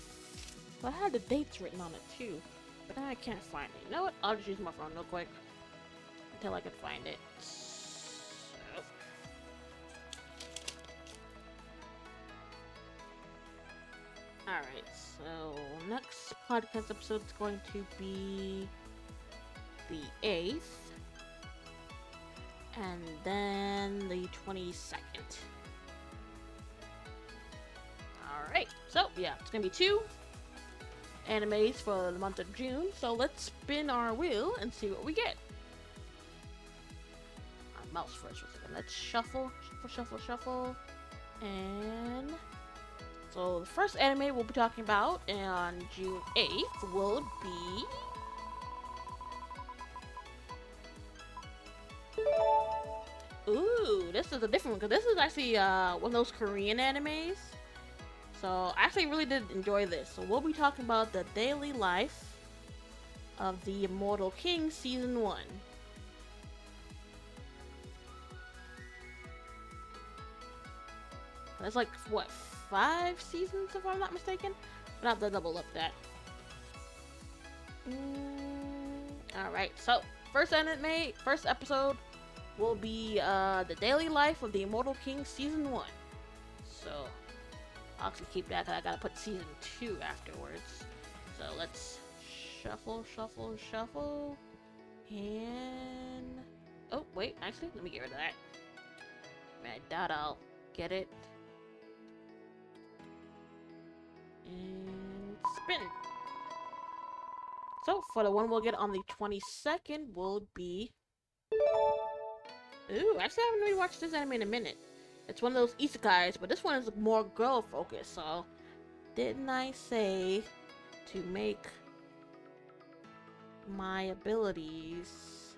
Well, I had the dates written on it too, but now I can't find it. You know what? I'll just use my phone real quick until I can find it. So, Alright, so next podcast episode is going to be the 8th, and then the 22nd. Alright, so yeah, it's gonna be 2 animes for the month of June, so let's spin our wheel and see what we get. Mouse first for a second. Let's shuffle, shuffle. And so the first anime we'll be talking about on June 8th will be ooh, this is a different one because this is actually one of those Korean animes. So I actually really did enjoy this. So we'll be talking about the daily life of the Immortal King Season 1. That's like, what, 5 seasons if I'm not mistaken? I'll have to double up that. Alright, so first episode will be the daily life of the Immortal King Season 1. So I'll actually keep that because I gotta put Season 2 afterwards. So let's shuffle. And oh wait, actually let me get rid of that. I doubt I'll get it. And spin. So for the one we'll get on the 22nd will be ooh, actually I haven't really watched this anime in a minute. It's one of those isekais, but this one is more girl focused, so didn't I say to make my abilities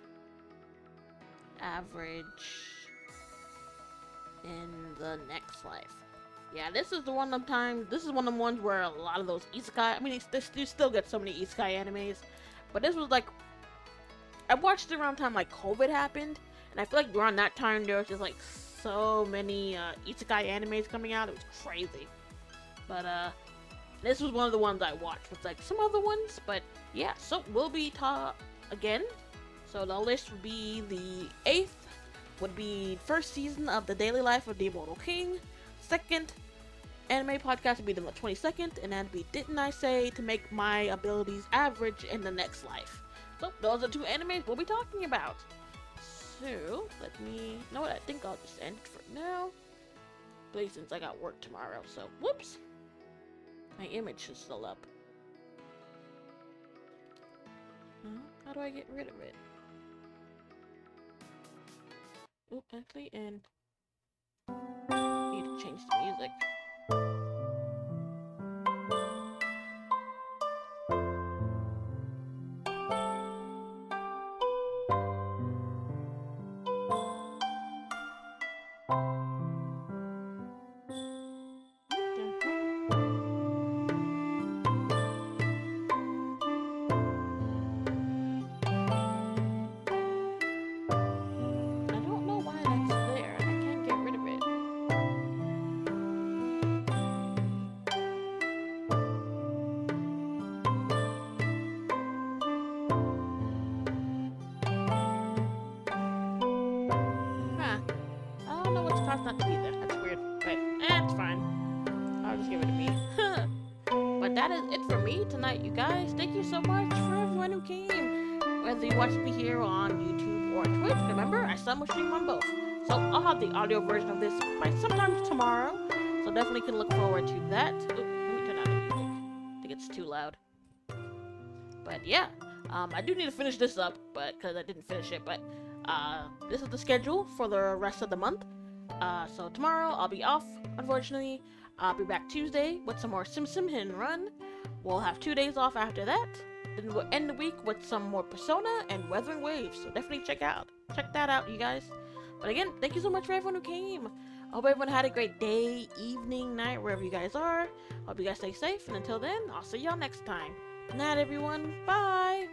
average in the next life? Yeah, this is the one of them this is one of the ones where a lot of those isekai, I mean, you still get so many isekai animes, but this was like, I watched it around the time like COVID happened, and I feel like around that time there was just like so many isekai animes coming out, it was crazy. But this was one of the ones I watched with like some other ones, but yeah, so we'll be again. So the list would be the 8th would be first season of the daily life of the Immortal King. Second anime podcast would be the 22nd, and then be didn't I say to make my abilities average in the next life. So those are 2 animes we'll be talking about. So let me know what I think I'll just end it for now. Please, since I got work tomorrow, so whoops. My image is still up. How do I get rid of it? Oh, actually, and need to change the music. Not to be there. That's weird, but it's fine. I'll just give it to me. But that is it for me tonight, you guys. Thank you so much for everyone who came. Whether you watch me here on YouTube or Twitch, remember, I stream on both. So I'll have the audio version of this by sometime tomorrow. So definitely can look forward to that. Ooh, let me turn down the music. I think it's too loud. But yeah, I do need to finish this up, but because I didn't finish it. But this is the schedule for the rest of the month. So tomorrow I'll be off, unfortunately. I'll be back Tuesday with some more Sim Hit and Run. We'll have 2 days off after that. Then we'll end the week with some more Persona and Weathering Waves. So definitely check that out, you guys. But again, thank you so much for everyone who came. I hope everyone had a great day, evening, night, wherever you guys are. Hope you guys stay safe. And until then, I'll see y'all next time. Good night, everyone. Bye.